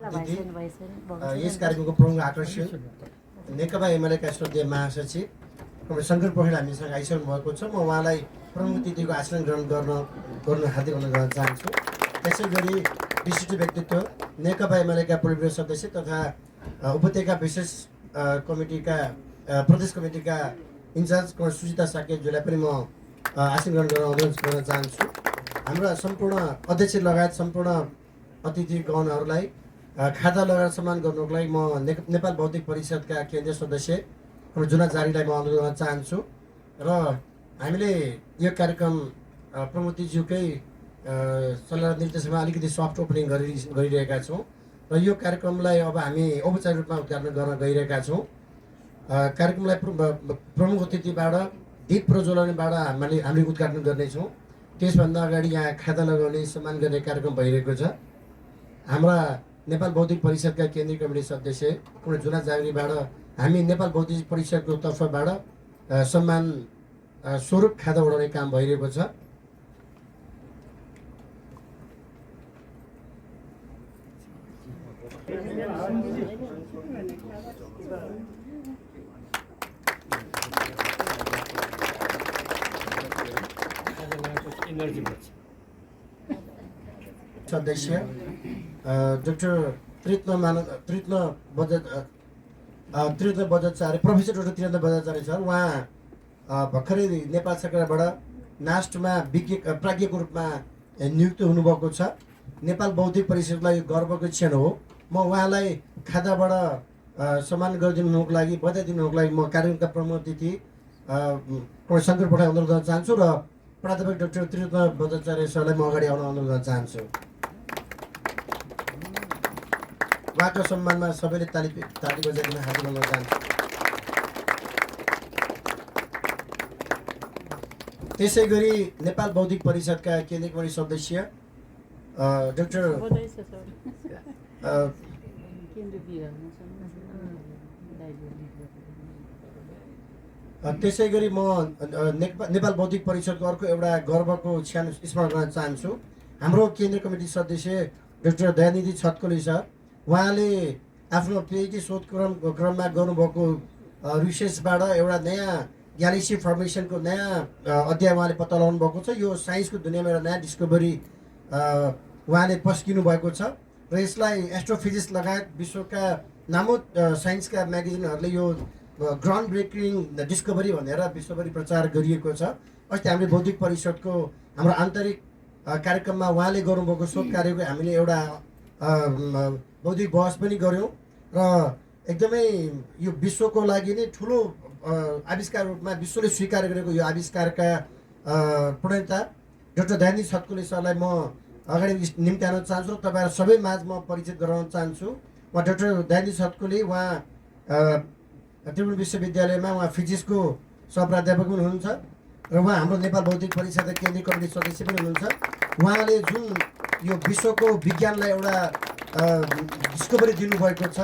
यस कार्यक्रमको प्रमुख आकर्षण नेकपा एमालेका श्रद्धेय महासचिव कमरेड शङ्कर पोखरेल हामीसँग आइसक्नु भएको छ। म उहाँलाई प्रमुख अतिथिको आसन ग्रहण गर्न हार्दिक अनुरोध गर्न चाहन्छु। त्यसै गरी विशिष्ट व्यक्तित्व नेकपा एमालेका पूर्व सदस्य तथा उपत्यका विशेष कमिटीका प्रदेश कमिटीका इन्चार्ज कमरेड सुजिता साकेतज्यूलाई पनि म आसन ग्रहण गर्न अनुरोध गर्न चाहन्छु। हाम्रा सम्पूर्ण अध्यक्ष लगायत सम्पूर्ण अतिथिगणहरूलाई खाता लगाएर सम्मान गर्नुको लागि म नेपाल बौद्धिक परिषदका केन्द्रीय सदस्य जुना जारीलाई म अनुरोध गर्न चाहन्छु। र हामीले यो कार्यक्रम प्रमुखज्यूकै सल्लाह निर्देशनमा अलिकति सफ्ट ओपनिङ गरिरहेका छौँ र यो कार्यक्रमलाई अब हामी औपचारिक रूपमा उद्घाटन गर्न गइरहेका छौँ। कार्यक्रमलाई प्रमुख अतिथिबाट दीप प्रज्वलनबाट हामीले उद्घाटन गर्नेछौँ। त्यसभन्दा अगाडि यहाँ खाता लगाउने सम्मान गर्ने कार्यक्रम भइरहेको छ। हाम्रा नेपाल बौद्धिक परिषदका केन्द्रीय कमिटी सदस्य कुनै जुना जागरीबाट हामी नेपाल बौद्धिक परिषदको तर्फबाट सम्मान स्वरूप खाता उडाउने काम भइरहेको छ। सदस्य doctor त्रिरत्न Bajracharya professor doctor त्रिरत्न Bajracharya sir उहाँ भर्खरै नेपाल सरकारबाट नास्टमा प्राज्ञको रूपमा नियुक्त हुनुभएको छ। नेपाल बौद्धिक परिषदलाई गर्वको क्षण हो। म उहाँलाई खाताबाट सम्मान गरिदिनुको लागि बधाई दिनुको लागि म कार्यक्रमका प्रमुख अतिथि शङ्कर पोखरेल अनुरोध गर्न चाहन्छु र प्राध्यापक डाक्टर त्रिरत्न बजाचार्य सरलाई म अगाडि आउन अनुरोध गर्न चाहन्छु। उहाँको सम्मानमा सबैले ताली बजाइदिन हार्दिक अनुरोध चाहन्छु। त्यसै गरी नेपाल बौद्धिक परिषदका केन्द्रीय कमिटी सदस्य डाक्टर त्यसै गरी म नेपाल बौद्धिक परिषदको अर्को एउटा गर्वको क्षण स्मरण गर्न चाहन्छु। हाम्रो केन्द्रीय कमिटी सदस्य डाक्टर दयानिधि छतकोली सर उहाँले आफ्नो पिएचडी शोध क्रममा गर्नुभएको रिसर्चबाट एउटा नयाँ ग्यालेक्सी फर्मेसनको नयाँ अध्याय उहाँले पत्ता लगाउनु भएको छ। यो साइन्सको दुनियाँमा एउटा नयाँ डिस्कभरी उहाँले पस्किनु भएको छ र यसलाई एस्ट्रोफिजिक्स लगायत विश्वका नामौँ साइन्सका म्यागजिनहरूले यो ग्राउन्ड ब्रेकिङ डिस्कभरी भनेर विश्वभरि प्रचार गरिएको छ। अस्ति हामीले बौद्धिक परिषदको हाम्रो आन्तरिक कार्यक्रममा उहाँले गर्नुभएको शोध कार्यको हामीले एउटा बौद्धिक बहस पनि गऱ्यौँ र एकदमै यो विश्वको लागि नै ठुलो आविष्कार रूपमा विश्वले स्वीकार गरेको यो आविष्कारका प्रणेता डाक्टर दयानिधि छतकोली सरलाई म अगाडि निम्त्याउन चाहन्छु र तपाईँहरू सबै माझ म परिचित गराउन चाहन्छु। उहाँ डाक्टर दयानिधि छतकोली उहाँ त्रिभुवन विश्वविद्यालयमा उहाँ फिजिक्सको सहप्राध्यापक पनि हुनुहुन्छ र उहाँ हाम्रो नेपाल बौद्धिक परिषदका केन्द्रीय कमिटी सदस्य पनि हुनुहुन्छ। उहाँले जुन यो विश्वको विज्ञानलाई एउटा डिस्कभरी दिनुभएको छ,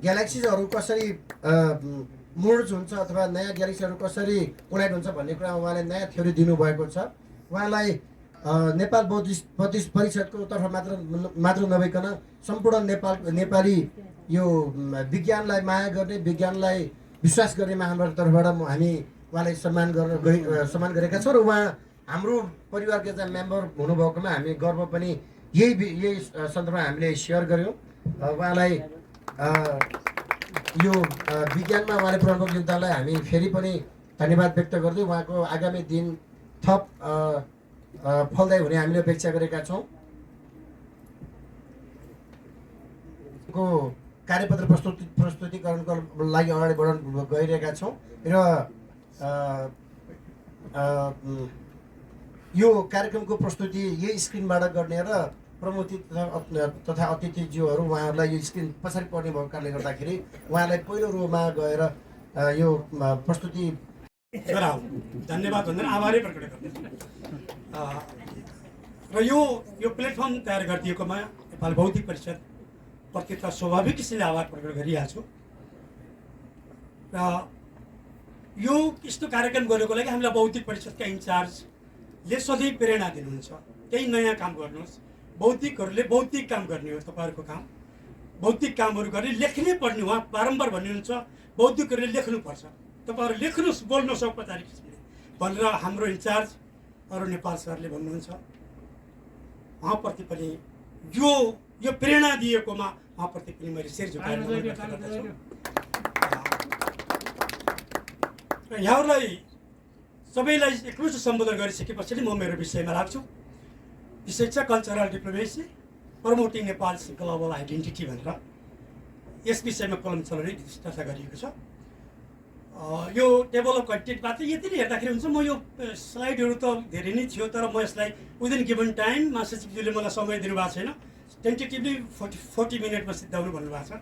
ग्यालेक्सिजहरू कसरी मोड्स हुन्छ अथवा नयाँ ग्यालेक्सीहरू कसरी कोलाइड हुन्छ भन्ने कुरामा उहाँले नयाँ थ्योरी दिनुभएको छ। उहाँलाई नेपाल बौद्धिक परिषदको तर्फ मात्र नभइकन सम्पूर्ण नेपाली यो विज्ञानलाई माया गर्ने विज्ञानलाई विश्वास गर्नेमा हाम्रो तर्फबाट हामी उहाँलाई सम्मान गरेका छौँ र उहाँ हाम्रो परिवारका चाहिँ मेम्बर हुनुभएकोमा हामी गर्व पनि यही सन्दर्भमा हामीले सेयर गऱ्यौँ। उहाँलाई यो विज्ञानमा उहाँले पुर्याउनुभएको योगदानलाई हामी फेरि पनि धन्यवाद व्यक्त गर्दै उहाँको आगामी दिन थप फलदायी हुने हामीले अपेक्षा गरेका छौँ। को कार्यपत्र प्रस्तुतिकरणको लागि अगाडि बढाउन गइरहेका छौँ र यो कार्यक्रमको प्रस्तुति यही स्क्रिनबाट गर्ने र प्रमुख तथा अतिथिज्यूहरू उहाँहरूलाई यो स्क्रिन पछाडि पर्ने भएको कारणले गर्दाखेरि उहाँलाई पहिलो रोमा गएर यो प्रस्तुति धन्यवाद भनेर आभारै प्रकट गर्दछु। र यो प्लेटफर्म तयार गरिदिएकोमा नेपाल बौद्धिक परिषद प्रति त स्वाभाविक किसिमले आभार प्रकट गरिहाल्छु र यो यस्तो कार्यक्रम गर्नको लागि हामीलाई बौद्धिक परिषदका इन्चार्जले सधैँ प्रेरणा दिनुहुन्छ, केही नयाँ काम गर्नुहोस्, बौद्धिकहरूले बौद्धिक काम गर्ने हो तपाईँहरूको काम। बौद्धिक कामहरू गर्ने लेख्नै पर्ने, उहाँ बारम्बार भन्नुहुन्छ बौद्धिकहरूले लेख्नुपर्छ, तपाईँहरू लेख्नुहोस्, बोल्नुहोस् औपचारिक किसिमले भनेर हाम्रो इन्चार्ज अरू नेपाल सरले भन्नुहुन्छ। उहाँप्रति पनि यो प्रेरणा दिएकोमा उहाँप्रति पनि मैले शिर झुकाएर व्यक्त गर्दछु। र यहाँहरूलाई सबैलाई एकलुट सम्बोधन गरिसकेपछि म मेरो विषयमा लाग्छु। विषय छ cultural diplomacy promoting Nepal global identity भनेर। यस विषयमा कलम चलाउने चर्चा गरिएको छ। यो टेबल अफ कन्टेन्टमा चाहिँ यति नै हेर्दाखेरि हुन्छ। म यो स्लाइडहरू त धेरै नै थियो, तर म यसलाई विदिन गिभन टाइम महासचिवज्यूले मलाई समय दिनुभएको छैन। टेन्टेटिभली 40 मिनटमा सिद्धाउनु भन्नुभएको छ।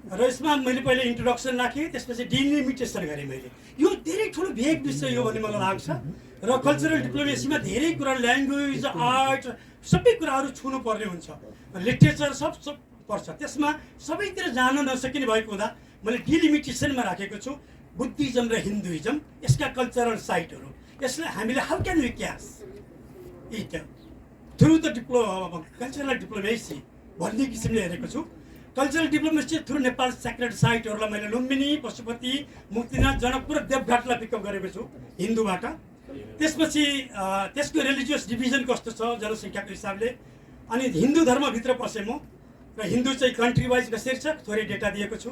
र यसमा मैले पहिले इन्ट्रोडक्सन राखेँ, त्यसपछि डिलिमिटेसन गरेँ मैले। यो धेरै ठुलो भेग विषय हो भन्ने मलाई लाग्छ। र कल्चरल डिप्लोमेसीमा धेरै कुरा, ल्याङ्ग्वेज, आर्ट, सबै कुराहरू छुनुपर्ने हुन्छ। लिटरेचर सब पर्छ, त्यसमा सबैतिर जान नसकिने भएको हुँदा मैले डिलिमिटेसनमा राखेको छु। बुद्धिज्म र हिन्दुइज्म, यसका कल्चरल साइटहरू, यसलाई हामीले how can we catch it through the cultural diplomacy भन्ने किसिमले हेरेको छु। Cultural diplomacy through Nepal sacred साइटहरूलाई मैले लुम्बिनी, पशुपति, मुक्तिनाथ, जनकपुर र देवघाटलाई पिकअप गरेको छु हिन्दूबाट। त्यसपछि त्यसको रिलिजियस डिभिजन कस्तो छ जनसङ्ख्याको हिसाबले, अनि हिन्दू धर्मभित्र पसेँ म। र हिन्दू चाहिँ कन्ट्री वाइज कसरी छ थोरै डेटा दिएको छु।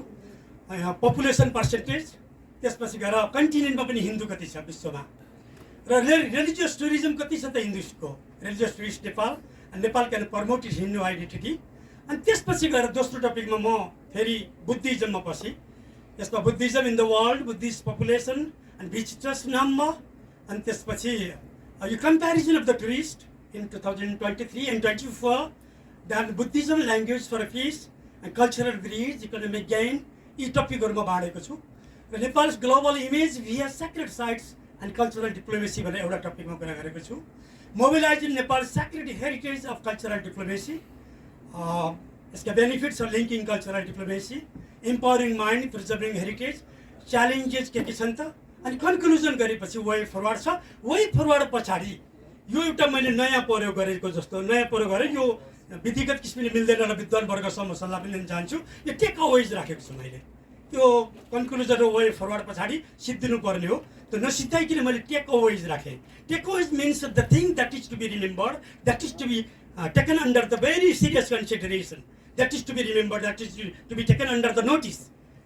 पपुलेसन पर्सेन्टेज, त्यसपछि गएर कन्टिनेन्टमा पनि हिन्दू कति छ विश्वमा, र रिलिजियस टुरिज्म कति छ त हिन्दुस्टको। Religious tourist Nepal, Nepal can promote is Hindu identity. अनि त्यसपछि गएर दोस्रो टपिकमा म फेरि बुद्धिज्ममा पसेँ। यसमा Buddhism in the world, Buddhist population and visitors number, अनि त्यसपछि यो comparison of the tourist in 2023 and 24, then Buddhism language for peace and cultural bridge, economic gain, यी टपिकहरूमा बाँडेको छु। र Nepal global image via sacred sites and cultural diplomacy भनेर एउटा टपिकमा कुरा गरेको छु। Mobilising Nepal sacred heritage of cultural diplomacy, यसका benefits of linking cultural diplomacy, empowering mind, preserving heritage, challenges के छन् त, अनि कन्क्लुजन गरेपछि वे फरवर्ड छ। वे फरवर्ड पछाडि यो एउटा मैले नयाँ प्रयोग गरेको जस्तो नयाँ प्रयोग गरेँ, यो विधिगत किसिमले मिल्दैन र विद्वान वर्गसम्म सल्लाह पनि लिन चाहन्छु। यो टेक अवेज राखेको छु मैले। त्यो कन्क्लुजन र वे फरवर्ड पछाडि सिद्धिनु पर्ने हो, त्यो नसिद्धाइकन मैले टेक अवेज राखेँ। Takeaways means the thing that is to be remembered, that is to be taken under the very serious consideration, that is to be remembered, that is to be taken under the notice.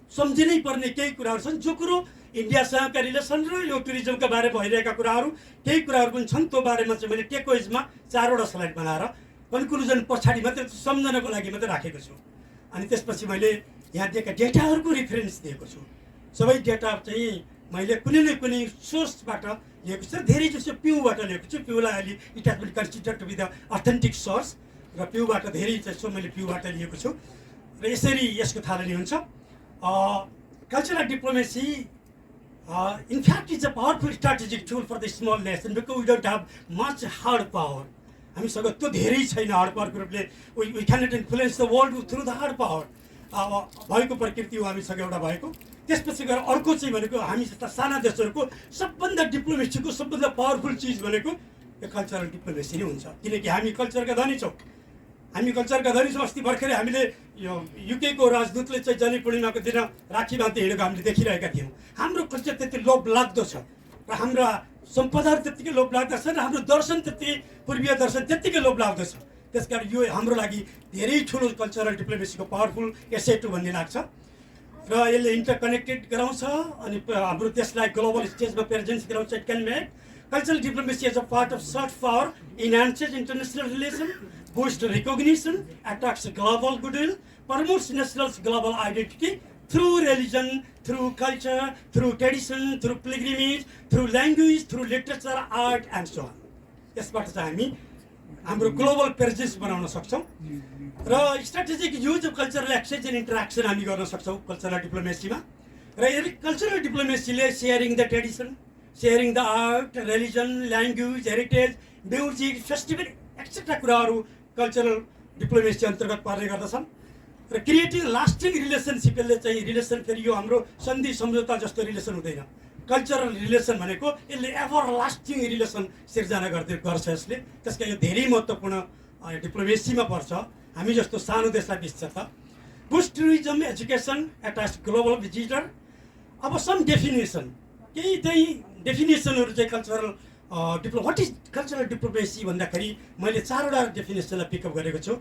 सम्झिनै पर्ने केही कुराहरू छन्, जो कुरो इन्डियासँगका relation र यो टुरिज्मका बारे भइरहेका कुराहरू, केही कुराहरू पनि छन्। त्यो बारेमा चाहिँ मैले टेक अवेजमा 4वटा स्लाइड बनाएर कन्क्लुजन पछाडि मात्रै सम्झनको लागि मात्रै राखेको छु। अनि त्यसपछि मैले यहाँ दिएका डेटाहरूको रिफरेन्स दिएको छु। सबै डेटा चाहिँ मैले कुनै न कुनै सोर्सबाट लिएको छु। धेरै जसो प्युबाट लिएको छु। प्युलाई अहिले it has been considered to be the authentic source, र प्युबाट धेरै जसो मैले प्युबाट लिएको छु। र यसरी यसको थालनी हुन्छ। Cultural diplomacy in fact it's a powerful strategic tool for the small nation because we don't have much hard power. हामीसँग त्यो धेरै छैन हार्ड पावरको रूपले। we cannot influence the world through the hard power भएको प्रकृति हो हामीसँग एउटा भएको। त्यसपछि गएर अर्को चाहिँ भनेको हामी जस्ता साना देशहरूको सबभन्दा डिप्लोमेसीको सबभन्दा पावरफुल चिज भनेको यो कल्चरल डिप्लोमेसी नै हुन्छ, किनकि हामी कल्चरका धनी छौँ। हामी कल्चरका धनी छौँ। अस्ति भर्खरै हामीले यो युकेको राजदूतले चाहिँ जनी पूर्णिमाको दिन राखी बाँध्दै हिँडेको हामीले देखिरहेका थियौँ। हाम्रो कल्चर त्यति लोभ लाग्दो छ र हाम्रा सम्पदाहरू त्यत्तिकै लोभ लाग्दछ र हाम्रो दर्शन त्यति पूर्वीय दर्शन त्यत्तिकै लोभ लाग्दो छ। त्यसकारण यो हाम्रो लागि धेरै ठुलो कल्चरल डिप्लोमेसीको पावरफुल एसेट हो भन्ने लाग्छ र यसले इन्टरकनेक्टेड गराउँछ अनि हाम्रो देशलाई ग्लोबल स्टेजमा प्रेजेन्स गराउँछ। It can make cultural diplomacy as a part of search for enhances international relation, boosts recognition, attracts global goodwill, promotes nationals' global identity through religion, through culture, through tradition, through pilgrimage, through language, through literature, art, and so on. यसबाट चाहिँ हामी हाम्रो global presence बनाउन सक्छौँ र strategic use of cultural exchange and interaction हामी गर्न सक्छौँ कल्चरल डिप्लोमेसीमा। र यदि कल्चरल डिप्लोमेसीले sharing the tradition, sharing the art, religion, language, heritage, music, festival etcetera कुराहरू कल्चरल डिप्लोमेसी अन्तर्गत पर्ने गर्दछन् र क्रिएटिङ लास्टिङ रिलेसनसिप। यसले चाहिँ रिलेसन फेरि यो हाम्रो सन्धि सम्झौता जस्तो रिलेसन हुँदैन। कल्चरल रिलेसन भनेको यसले एभर लास्टिङ रिलेसन सिर्जना गर्छ यसले। त्यसका यो धेरै महत्त्वपूर्ण डिप्लोमेसीमा पर्छ, हामी जस्तो सानो देशलाई बिच्छ त। Boost tourism education attract global visitor. अब सम डेफिनेसन, केही त्यही डेफिनेसनहरू चाहिँ cultural what is cultural diplomacy भन्दाखेरि मैले 4वटा डेफिनेसनलाई पिकअप गरेको छु।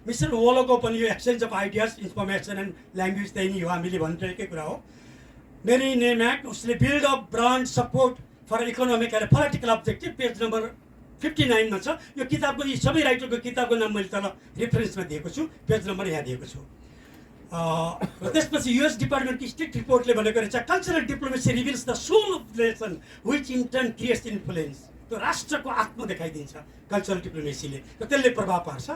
मिसेल वोलोको पनि यो exchange of ideas, information and language त्यही नै हो, हामीले भनिरहेकै कुरा हो। मेरी नेम्याक, उसले build up brand support for economic and political objective, page number 59 छ। यो किताबको, यी सबै राइटरको किताबको नाम मैले तल रेफरेन्समा दिएको छु, पेज नम्बर यहाँ दिएको छु। र त्यसपछि युएस डिपार्टमेन्टको स्टेट रिपोर्टले भनेको रहेछ cultural diplomacy reveals the soul of relation which in turn creates influence. त्यो राष्ट्रको आत्मा देखाइदिन्छ कल्चरल डिप्लोमेसीले, र त्यसले प्रभाव पार्छ।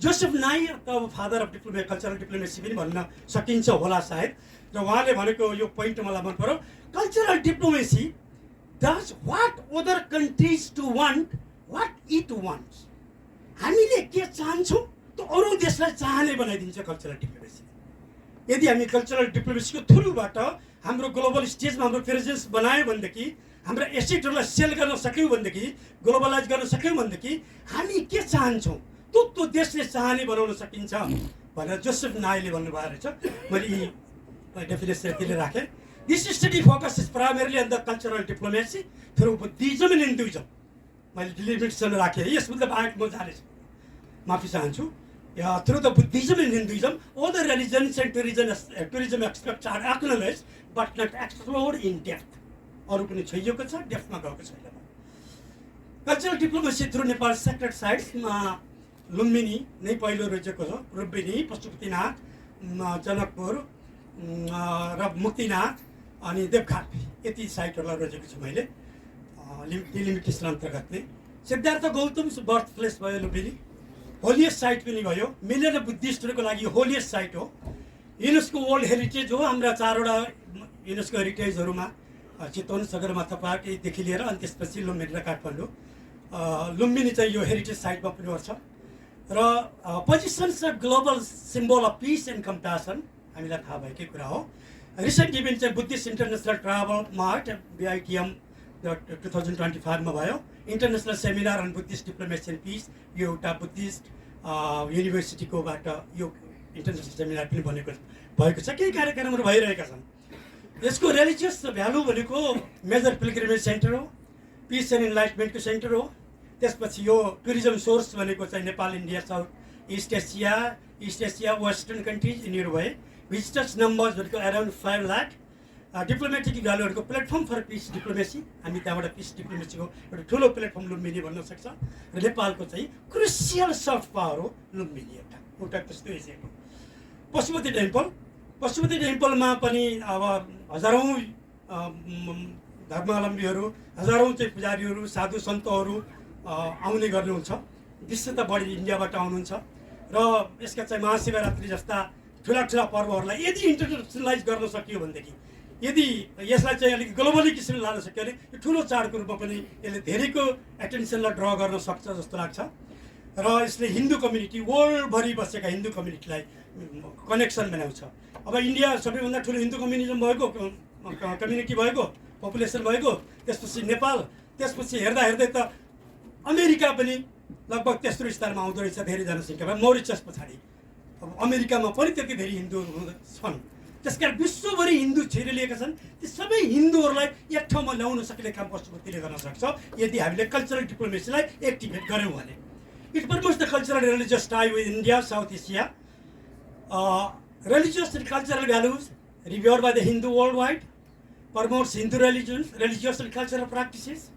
जोसेफ नाई अथवा फादर अफ कल्चरल डिप्लोमेसी पनि भन्न सकिन्छ होला सायद। र उहाँले भनेको यो पोइन्ट मलाई मन पर्यो, cultural diplomacy does what other countries to want what it wants. हामीले के चाहन्छौँ त्यो अरू देशलाई चाहने बनाइदिन्छ कल्चरल डिप्लोमेसी। यदि हामी कल्चरल डिप्लोमेसीको थ्रुबाट हाम्रो ग्लोबल स्टेजमा हाम्रो प्रेजेन्स बनायौँ भनेदेखि, हाम्रो एसेटहरूलाई सेल गर्न सक्यौँ भनेदेखि, ग्लोबलाइज गर्न सक्यौँ भनेदेखि हामी के चाहन्छौँ त्यो देशले चाहने बनाउन सकिन्छ भनेर जोसेफ नाईले भन्नुभएको रहेछ। मैले यी डेफिनेसन त्यसले राखेँ। This study focus is primarily on the cultural diplomacy through Buddhism and Hinduism. मैले डिलिमिटेसन राखेँ, यसभन्दा बाहेक म जानेछु, माफी चाहन्छु। Through the Buddhism and Hinduism, all the religions and tourism aspects are acknowledged but not explored in depth. अरू पनि छैको छ, डेप्थमा गएको छैन। Cultural diplomacy through Nepal sacred साइट्समा लुम्बिनी नै पहिलो रोजेको छ। लुम्बिनी, पशुपतिनाथ, जनकपुर र मुक्तिनाथ अनि देवघाट, यति साइटहरूलाई रोजेको छु मैले डिलिमिटेसन अन्तर्गत नै। सिद्धार्थ गौतम बर्थ प्लेस भयो लुम्बिनी, होलिएस्ट साइट पनि भयो, मिलियन बुद्धिस्टहरूको लागि होलिएस्ट साइट हो। युनेस्को वर्ल्ड हेरिटेज हो। हाम्रा 4वटा युनेस्को हेरिटेजहरूमा चितवन, सगरमाथा पार्कदेखि लिएर अनि त्यसपछि लुम्बिनी र काठमाडौँ, लुम्बिनी चाहिँ यो हेरिटेज साइटमा पनि पर्छ। र positions of global symbol of peace and compassion, हामीलाई थाहा भएकै कुरा हो। रिसेन्ट इभेन्ट चाहिँ Buddhist international travel mart BITM 2025 मा भयो। International seminar on Buddhist diplomacy and peace, यो एउटा बुद्धिस्ट युनिभर्सिटीकोबाट यो इन्टरनेसनल सेमिनार पनि भएको छ। केही कार्यक्रमहरू भइरहेका छन्। यसको रिलिजियस भ्यालु भनेको मेजर पिलग्रिमेज सेन्टर हो, पिस एन्ड इन्लाइटमेन्टको सेन्टर हो। त्यसपछि यो टुरिज्म सोर्स भनेको चाहिँ Nepal, India, South East Asia, western countries यिनीहरू भए। भिजिटर्स नम्बर्स भनेको अराउन्ड 5 लाख। डिप्लोमेटिक भ्यालुहरूको प्लेटफर्म फर पिस डिप्लोमेसी, हामी त्यहाँबाट पिस डिप्लोमेसीको एउटा ठुलो प्लेटफर्म लुम्बिनी भन्न सक्छ। र नेपालको चाहिँ क्रुसियल सफ्ट पावर हो लुम्बिनी, एउटा त्यस्तो एजेन्ट हो। पशुपति टेम्पलमा पनि अब हजारौँ धर्मावलम्बीहरू, हजारौँ चाहिँ पुजारीहरू, साधु सन्तहरू आउने गर्नुहुन्छ। विशेष त बढी इन्डियाबाट आउनुहुन्छ। र यसका चाहिँ महाशिवरात्रि जस्ता ठुला पर्वहरूलाई यदि इन्टरनेसनलाइज गर्न सकियो भनेदेखि, यदि यसलाई चाहिँ अलिक ग्लोबली किसिमले लान सक्यो भने यो ठुलो चाडको रूपमा पनि यसले धेरैको एटेन्सनलाई ड्र गर्न सक्छ जस्तो लाग्छ। र यसले हिन्दू कम्युनिटी, वर्ल्डभरि बसेका हिन्दू कम्युनिटीलाई कनेक्सन बनाउँछ। अब इन्डिया सबैभन्दा ठुलो हिन्दू कम्युनिटी भएको, पपुलेसन भएको, त्यसपछि नेपाल, त्यसपछि हेर्दै त अमेरिका पनि लगभग तेस्रो स्तरमा आउँदो रहेछ धेरै जनसङ्ख्यामा, मोरिसस पछाडि। अब अमेरिकामा पनि त्यति धेरै हिन्दूहरू छन्। त्यसकारण विश्वभरि हिन्दू छिरिलिएका छन्। ती सबै हिन्दूहरूलाई एक ठाउँमा ल्याउन सक्ने काम पशुपतिले गर्न सक्छ यदि हामीले कल्चरल डिप्लोमेसीलाई एक्टिभेट गऱ्यौँ भने। It promotes the cultural religious tie with India, south Asia. Religious and cultural values revered by the Hindu worldwide, promotes Hindu religious and cultural practices.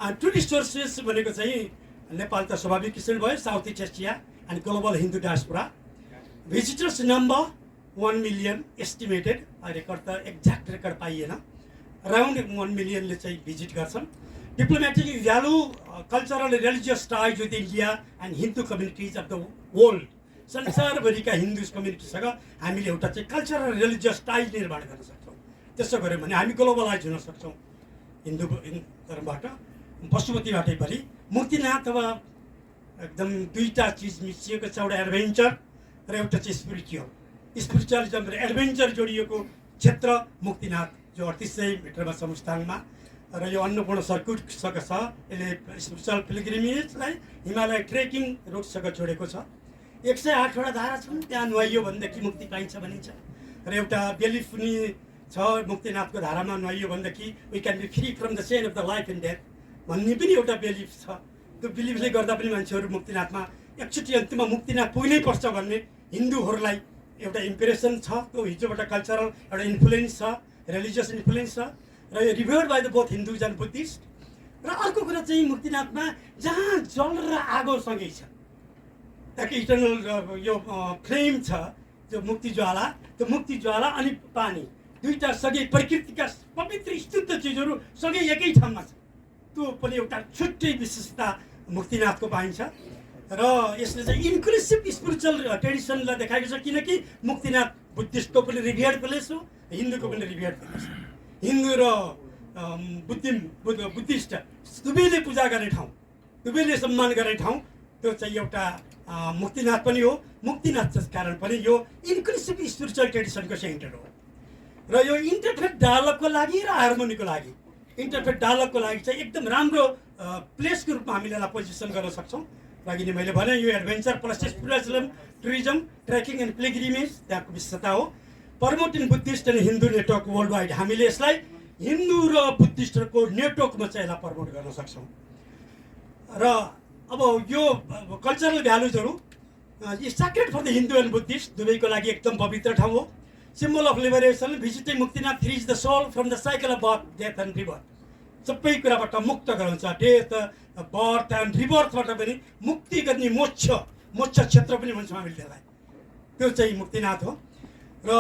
And tourist sources भनेको चाहिँ नेपाल त स्वाभाविक किसिम भयो, South East Asia and global Hindu diaspora. Visitors number 1 million estimated. Record त exact record पाइएन, around 1 मिलियनले चाहिँ भिजिट गर्छन्। Diplomatic value, cultural religious ties with India and Hindu communities of the world. संसारभरिका हिन्दू कम्युनिटीसँग हामीले एउटा चाहिँ कल्चरल रिलिजियस टाइज निर्माण गर्न सक्छौँ। त्यसो गऱ्यौँ भने हामी ग्लोबलाइज हुन सक्छौँ हिन्दू धर्मबाट, पशुपतिबाटै पनि। मुक्तिनाथ अब एकदम दुईटा चिज मिसिएको छ, एउटा एडभेन्चर र एउटा चाहिँ स्पिरिचुअलिजम र एडभेन्चर जोडिएको क्षेत्र मुक्तिनाथ, जो 3800 मिटरमा समुस्थानमा। र र यो अन्नपूर्ण सर्कुटसँग छ। यसले स्पिरिचुअल पिलग्रिमेजलाई हिमालय ट्रेकिङ रुटसँग जोडेको छ। 108वटा धारा छन्, त्यहाँ नुहाइयो भनेदेखि मुक्ति पाइन्छ भनिन्छ। र एउटा बेलिफ पनि छ, मुक्तिनाथको धारामा नुहाइयो भनेदेखि we can be free from the chain of the life and death भन्ने पनि एउटा बेलिफ छ। त्यो बिलिफले गर्दा पनि मान्छेहरू मुक्तिनाथमा एकचोटि अन्तिममा मुक्तिनाथ पुग्नै पर्छ भन्ने हिन्दूहरूलाई एउटा इम्प्रेसन छ। त्यो हिजोबाट कल्चरल एउटा इन्फ्लुएन्स छ, रिलिजियस इन्फ्लुएन्स छ, र यो revered by the both Hindus and Buddhist. र अर्को कुरा चाहिँ मुक्तिनाथमा जहाँ जल र आगोसँगै छ, त्यहाँको इटर्नल यो फ्लेम छ, जो मुक्ति ज्वाला, त्यो मुक्ति ज्वाला अनि पानी दुईवटा सँगै प्रकृतिका पवित्र शुद्ध चिजहरू सँगै एकै ठाउँमा छ। त्यो पनि एउटा छुट्टै विशेषता मुक्तिनाथको पाइन्छ। र यसले चाहिँ इन्क्लुसिभ स्पिरिचुअल ट्रेडिसनलाई देखाएको छ, किनकि मुक्तिनाथ बुद्धिस्टको पनि रिभियर्ड प्लेस हो, हिन्दूको पनि रिभियर्ड प्लेस हो। हिन्दू र बुद्धिस्ट दुवैले पूजा गर्ने ठाउँ, दुवैले सम्मान गर्ने ठाउँ त्यो चाहिँ एउटा मुक्तिनाथ पनि हो। मुक्तिनाथ कारण पनि यो इन्क्लुसिभ स्पिरिचुअल ट्रेडिसनको सेन्टर हो। र यो इन्टरफेथ डायलगको लागि र हार्मोनीको लागि, इन्टरफेथ डायलगको लागि चाहिँ एकदम राम्रो प्लेसको रूपमा हामीले यसलाई पोजिसन गर्न सक्छौँ। लागि नै मैले भने यो adventure plus spiritual tourism trekking and pilgrimage त्यहाँको विशेषता हो। Promoting Buddhist and Hindu network world wide, हामीले यसलाई हिन्दू र बुद्धिस्टहरूको नेटवर्कमा चाहिँ यसलाई प्रमोट गर्न सक्छौँ। र अब यो कल्चरल भ्यालुजहरू sacred for the Hindu and Buddhist दुवैको लागि एकदम पवित्र ठाउँ हो। Symbol of liberation, visiting Muktinath frees the soul from the cycle of birth death and rebirth, सबै कुराबाट मुक्त गराउँछ। डेथ, बर्थ एन्ड रिबर्थबाट पनि मुक्ति गर्ने मोक्ष क्षेत्र पनि भन्छौँ हामीले त्यसलाई, त्यो चाहिँ मुक्तिनाथ हो। र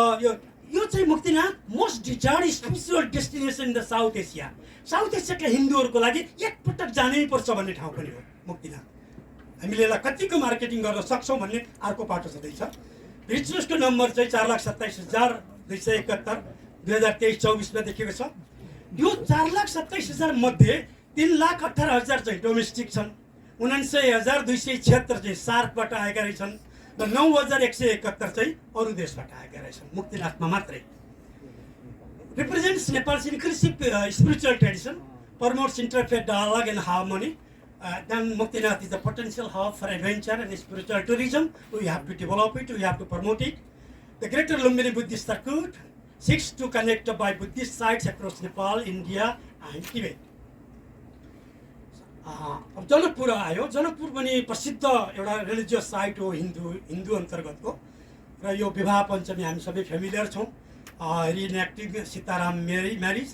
यो चाहिँ Muktinath most desired spiritual destination in the South Asia. South एसियाका हिन्दूहरूको लागि एकपटक जानै पर्छ भन्ने ठाउँ पनि हो मुक्तिनाथ। हामीले यसलाई कतिको मार्केटिङ गर्न सक्छौँ भन्ने अर्को पाटो छँदैछ। भिजिटर्सको नम्बर चाहिँ 4,27,271 2023-24मा देखिएको छ। यो 4,27,000 मध्ये 3,18,000 चाहिँ डोमेस्टिक छन्, 79,276 चाहिँ सार्कबाट आएका रहेछन्, र 9,171 चाहिँ अरू देशबाट आएका रहेछन् मुक्तिनाथमा मात्रै। Represents Nepal's inclusive spiritual tradition, promotes interfaith dialogue and harmony. Then Muktinath is a potential hub for adventure and spiritual tourism. We have to develop it, we have to promote it. The Greater Lumbini Buddhist Circuit seeks to connect by Buddhist sites across Nepal, India and Tibet. अब जनकपुर आयो। जनकपुर पनि प्रसिद्ध एउटा religious site हो हिन्दू अन्तर्गतको, र यो विवाह पञ्चमी हामी सबै फेमिलियर छौँ। Reenacting Sitaram marriage,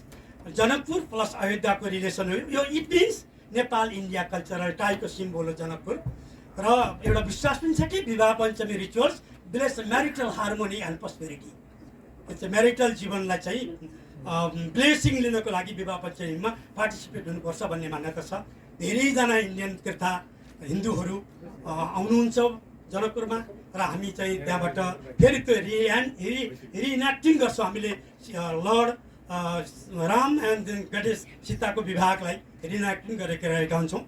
Janakpur plus अयोध्याको रिलेसन हो यो। It means Nepal India cultural टाइको सिम्बल हो जनकपुर। र एउटा विश्वास पनि छ कि Vivah Panchami rituals bless marital harmony and prosperity. त्यो चाहिँ म्यारिटल जीवनलाई चाहिँ ब्लेसिङ लिनको लागि विवाह पञ्चमीमा पार्टिसिपेट हुनुपर्छ भन्ने मान्यता छ। धेरैजना इन्डियन तीर्थ हिन्दूहरू आउनुहुन्छ जनकपुरमा, र हामी चाहिँ त्यहाँबाट फेरि त्यो रिइनेक्टिङ गर्छौँ। हामीले लर्ड राम एन्ड गणेश सीताको विवाहलाई रिइनेक्टिङ गरेका हुन्छौँ।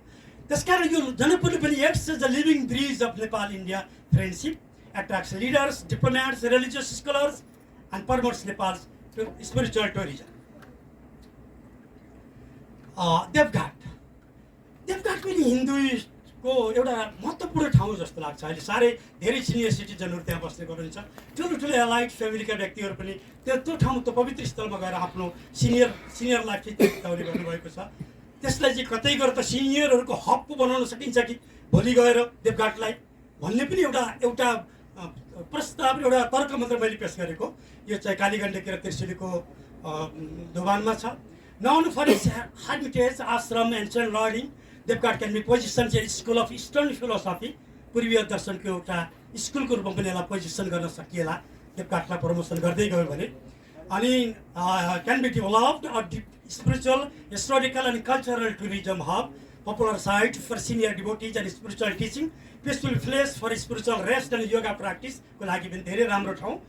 त्यसकारण यो जनकपुरले पनि acts as a living bridge of Nepal India friendship, attracts leaders, diplomats, religious scholars, and promotes Nepal's spiritual tourism. देवघाट पनि हिन्दूको एउटा महत्त्वपूर्ण ठाउँ जस्तो लाग्छ। अहिले साह्रै धेरै सिनियर सिटिजनहरू त्यहाँ बस्ने गर्नुहुन्छ। ठुलो एलाइट फ्यामिलीका व्यक्तिहरू पनि त्यो ठाउँ त्यो पवित्र स्थलमा गएर आफ्नो सिनियर लाइफ चाहिँ बिताउने गर्नुभएको छ। त्यसलाई चाहिँ कतै गएर त सिनियरहरूको हब पो बनाउन सकिन्छ कि भोलि गएर देवघाटलाई भन्ने पनि एउटा प्रस्ताव, एउटा तर्क मात्र मैले पेश गरेको। यो चाहिँ कालीगण्डकी र त्रिशुलीको दोभानमा छ। Known for its hermitage, ashram, ancient learning, देवघाट क्यान बी पोजिसन चाहिँ स्कुल अफ इस्टर्न फिलोसफी, पूर्वीय दर्शनको एउटा स्कुलको रूपमा पनि यसलाई पोजिसन गर्न सकिएला देवघाटलाई प्रमोसन गर्दै गयो भने। अनि can be developed a spiritual, historical and cultural tourism hub, popular site for senior devotees and spiritual teaching, peaceful place for spiritual rest and yoga practice को लागि पनि धेरै राम्रो ठाउँ।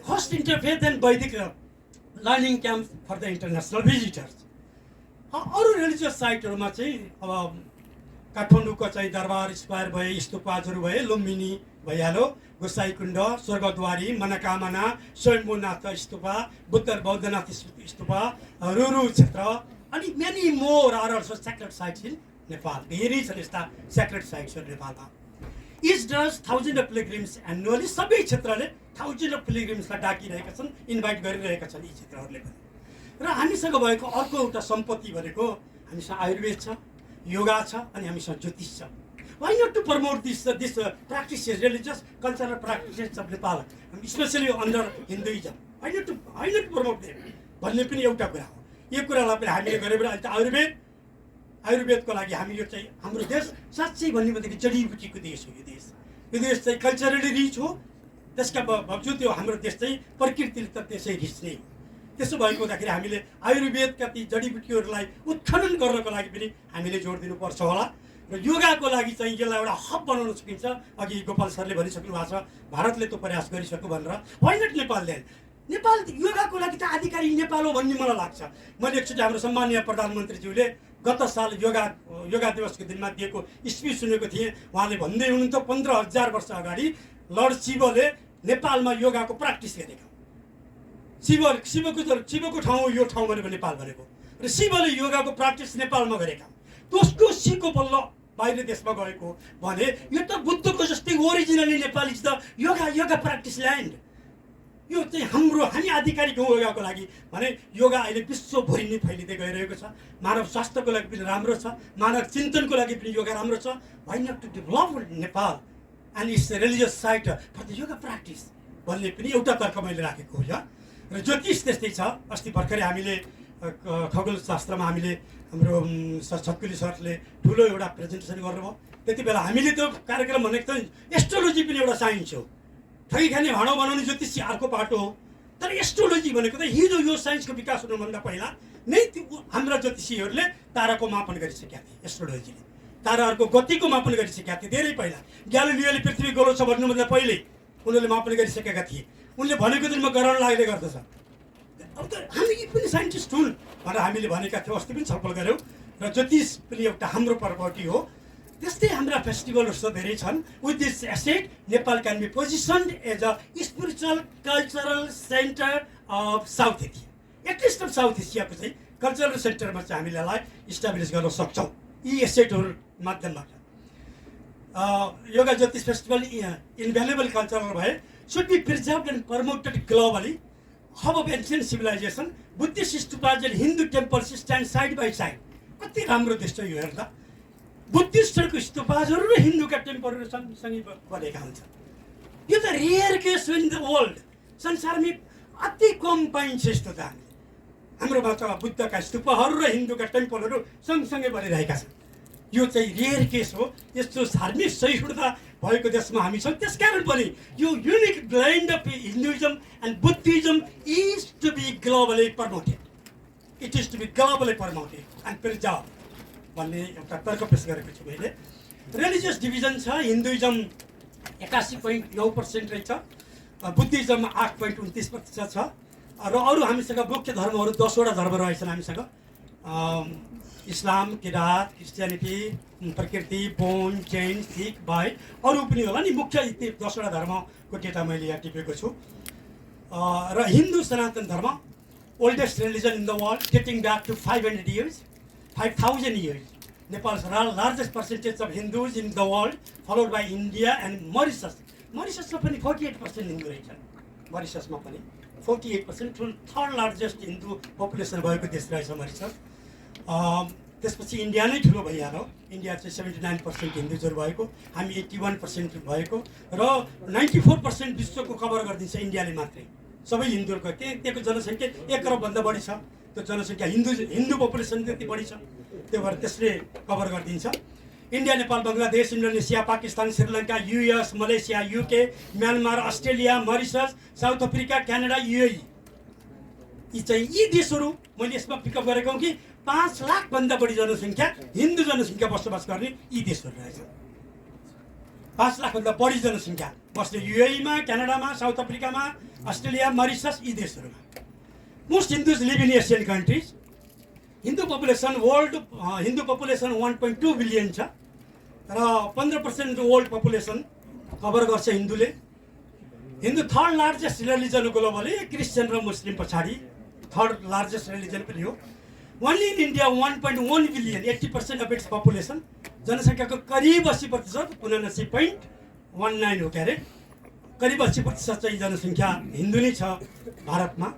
Host interfaith and Vedic learning camp for the international visitors. अरू religious साइटहरूमा चाहिँ अब काठमाडौँको चाहिँ दरबार स्क्वायर भए, स्तूपाहरू भए, लुम्बिनी भइहाल्यो, गोसाईकुण्ड, स्वर्गद्वारी, मनोकामना, स्वयम्भूनाथ स्तूपा, बुद्ध बौद्धनाथ स्तूपा, रुरु क्षेत्र, अनि many more are also sacred sites in Nepal. धेरै छन् यस्ता सेक्रेट साइट्सहरू नेपालमा। Each does 1000 of pilgrims annually. सबै क्षेत्रले 1000 अफ पिलग्रिम्सलाई डाकिरहेका छन्, इन्भाइट गरिरहेका छन् यी क्षेत्रहरूले पनि। र हामीसँग भएको अर्को एउटा सम्पत्ति भनेको हामीसँग आयुर्वेद छ, योगा छ, अनि हामीसँग ज्योतिष छ। Why not to promote this practices, religious, cultural practices of Nepal, especially under Hinduism? Why not promote them? भन्ने पनि एउटा कुरा हो। यो कुरालाई पनि हामीले गरे भने अहिले आयुर्वेदको लागि हामी यो चाहिँ हाम्रो देश साँच्चै भन्ने भनेको जडीबुटीको देश हो। यो देश चाहिँ कल्चरली रिच हो। त्यसका बावजुद यो हाम्रो देश चाहिँ प्रकृतिले त त्यसै रिच नै हो। त्यसो भएको हुँदाखेरि हामीले आयुर्वेदका ती जडीबुटीहरूलाई उत्खनन गर्नको लागि पनि हामीले जोड दिनुपर्छ होला। र योगाको लागि चाहिँ यसलाई एउटा हब बनाउन सकिन्छ। अघि गोपाल सरले भनिसक्नु भएको छ भारतले त्यो प्रयास गरिसक्यो भनेर। वाइ नट नेपालले? नेपाल योगाको लागि त आधिकारिक नेपाल हो भन्ने मलाई लाग्छ। मैले एकचोटि हाम्रो सम्माननीय प्रधानमन्त्रीज्यूले गत साल योगा दिवसको दिनमा दिएको स्पिच सुनेको थिएँ। उहाँले भन्दै हुनुहुन्थ्यो 15,000 वर्ष अगाडि लर्ड शिवले नेपालमा योगाको प्र्याक्टिस गरेका। शिवको ठाउँ यो ठाउँ भनेको नेपाल भनेको, र शिवले योगाको प्र्याक्टिस नेपालमा गरेका। त्यसको सिको बल्ल बाहिर देशमा गएको भने यो त बुद्धको जस्तै ओरिजिनली नेपाली त योगा प्र्याक्टिस ल्यान्ड। यो चाहिँ हामी आधिकारिक हो योगाको लागि भने। योगा अहिले विश्वभरि नै फैलिँदै गइरहेको छ। मानव स्वास्थ्यको लागि पनि राम्रो छ, मानव चिन्तनको लागि पनि योगा राम्रो छ। Why not to develop Nepal and its religious site for the yoga practice भन्ने पनि एउटा तर्क मैले राखेको हो। र ज्योतिष त्यस्तै छ। अस्ति भर्खरै हामीले खगोल शास्त्रमा हामीले हाम्रो छत्कुली सरले ठुलो एउटा प्रेजेन्टेसन गर्नुभयो। त्यति बेला हामीले त्यो कार्यक्रम भनेको चाहिँ एस्ट्रोलोजी पनि एउटा साइन्स हो। ठगी खाने भाँडो बनाउने ज्योतिष अर्को पाटो हो। तर एस्ट्रोलोजी भनेको त हिजो यो साइन्सको विकास हुनुभन्दा पहिला नै हाम्रा ज्योतिषीहरूले ताराको मापन गरिसकेका थिए। एस्ट्रोलोजीले ताराहरूको गतिको मापन गरिसकेका थिए धेरै पहिला। ग्यालिलियोले पृथ्वी गोलो छ भन्नुभन्दा पहिल्यै उनीहरूले मापन गरिसकेका थिए। उनले भनेको दिनमा ग्रहण लाग्ने गर्दछ। अब त हामी पनि साइन्टिस्ट हुन् भनेर हामीले भनेका थियौँ। अस्ति पनि छलफल गऱ्यौँ। र ज्योतिष पनि एउटा हाम्रो प्रपर्टी हो। त्यस्तै हाम्रा फेस्टिभलहरू धेरै छन्। With this asset Nepal can be positioned as a spiritual cultural centre of South Asia. At least of South एसियाको चाहिँ कल्चरल सेन्टरमा चाहिँ हामीले यसलाई इस्टाब्लिस गर्न सक्छौँ यी एसेटहरू माध्यमबाट। योगा ज्योतिष फेस्टिभल इनभ्यालुएबल कल्चरल भए should be preserved and promoted globally. Hub of ancient civilization, Buddhist stupas and Hindu temples stand side by side. कति राम्रो देश यो हेर्दा बुद्धिस्टहरूको स्तूपाहरू र हिन्दूका टेम्पलहरू सँगसँगै बनेका हुन्छन्। यो त rare case in the world. संसारमै अति कम पाइन्छ यस्तो त। हाम्रोमा त बुद्धका स्तूपहरू र हिन्दूका टेम्पलहरू सँगसँगै बनिरहेका छन्। यो चाहिँ रेयर केस हो। यस्तो धार्मिक सहिष्णुता भएको देशमा हामी छौँ। त्यसकारण पनि यो unique blend of Hinduism and Buddhism is to be globally promoted. It is to be globally promoted and preserve भन्ने एउटा तर्क पेश गरेको छु मैले। रिलिजियस डिभिजन छ। हिन्दुइजम 81.9% रहेछ, बुद्धिज्म 8.29% छ, र अरू हामीसँग मुख्य धर्महरू 10वटा धर्म रहेछन् हामीसँग। इस्लाम, किरात, क्रिस्चियनिटी, प्रकृति, बोन, जैन, सिख, बाई, अरू पनि होला नि। मुख्य 10वटा धर्मको डेटा मैले यहाँ टिपेको छु। र हिन्दू सनातन धर्म oldest religion in the world dating back to 500 years, 5,000 years. Nepal's largest percentage of Hindus in the world, followed by India and Mauritius. Mauritiusमा पनि 48% हिन्दू रहेछन्। मरिससमा पनि 48%, थर्ड लार्जेस्ट हिन्दू पपुलेसन भएको देश रहेछ मरिसस। त्यसपछि इन्डिया नै ठुलो भइहाल्यो। इन्डिया चाहिँ 79% हिन्दूजहरू भएको, हामी 81% भएको, र 94% विश्वको कभर गरिदिन्छ इन्डियाले मात्रै। सबै हिन्दूहरूको त्यहाँको जनसङ्ख्या 1 करोडभन्दा बढी छ। त्यो जनसङ्ख्या हिन्दू पपुलेसन त्यति बढी छ, त्यो भएर त्यसले कभर गरिदिन्छ। India, Nepal, Bangladesh, Indonesia, Pakistan, Sri Lanka, US, Malaysia, UK, Myanmar, Australia, Mauritius, south Africa, Canada, UAE, यी देशहरू मैले यसमा पिकअप गरेको कि 5 लाखभन्दा बढी जनसङ्ख्या हिन्दू जनसङ्ख्या बसोबास गर्ने यी देशहरू रहेछ। 5 लाखभन्दा बढी जनसङ्ख्या बस्ने युएईमा, क्यानाडामा, साउथ अफ्रिकामा, अस्ट्रेलिया, मरिसस, यी देशहरूमा। Most Hindus live in Asian countries. Hindu population 1.2 billion छ। र 15% वर्ल्ड पपुलेसन कभर गर्छ हिन्दूले। Hindu third largest religion globally, Christian र मुस्लिम पछाडि थर्ड लार्जेस्ट रिलिजन पनि हो। Only in India 1.1 billion, 80% of its population, जनसङ्ख्याको करिब 80%, 79.19 हो क्यारे, करिब 80% चाहिँ जनसङ्ख्या हिन्दू नै छ भारतमा।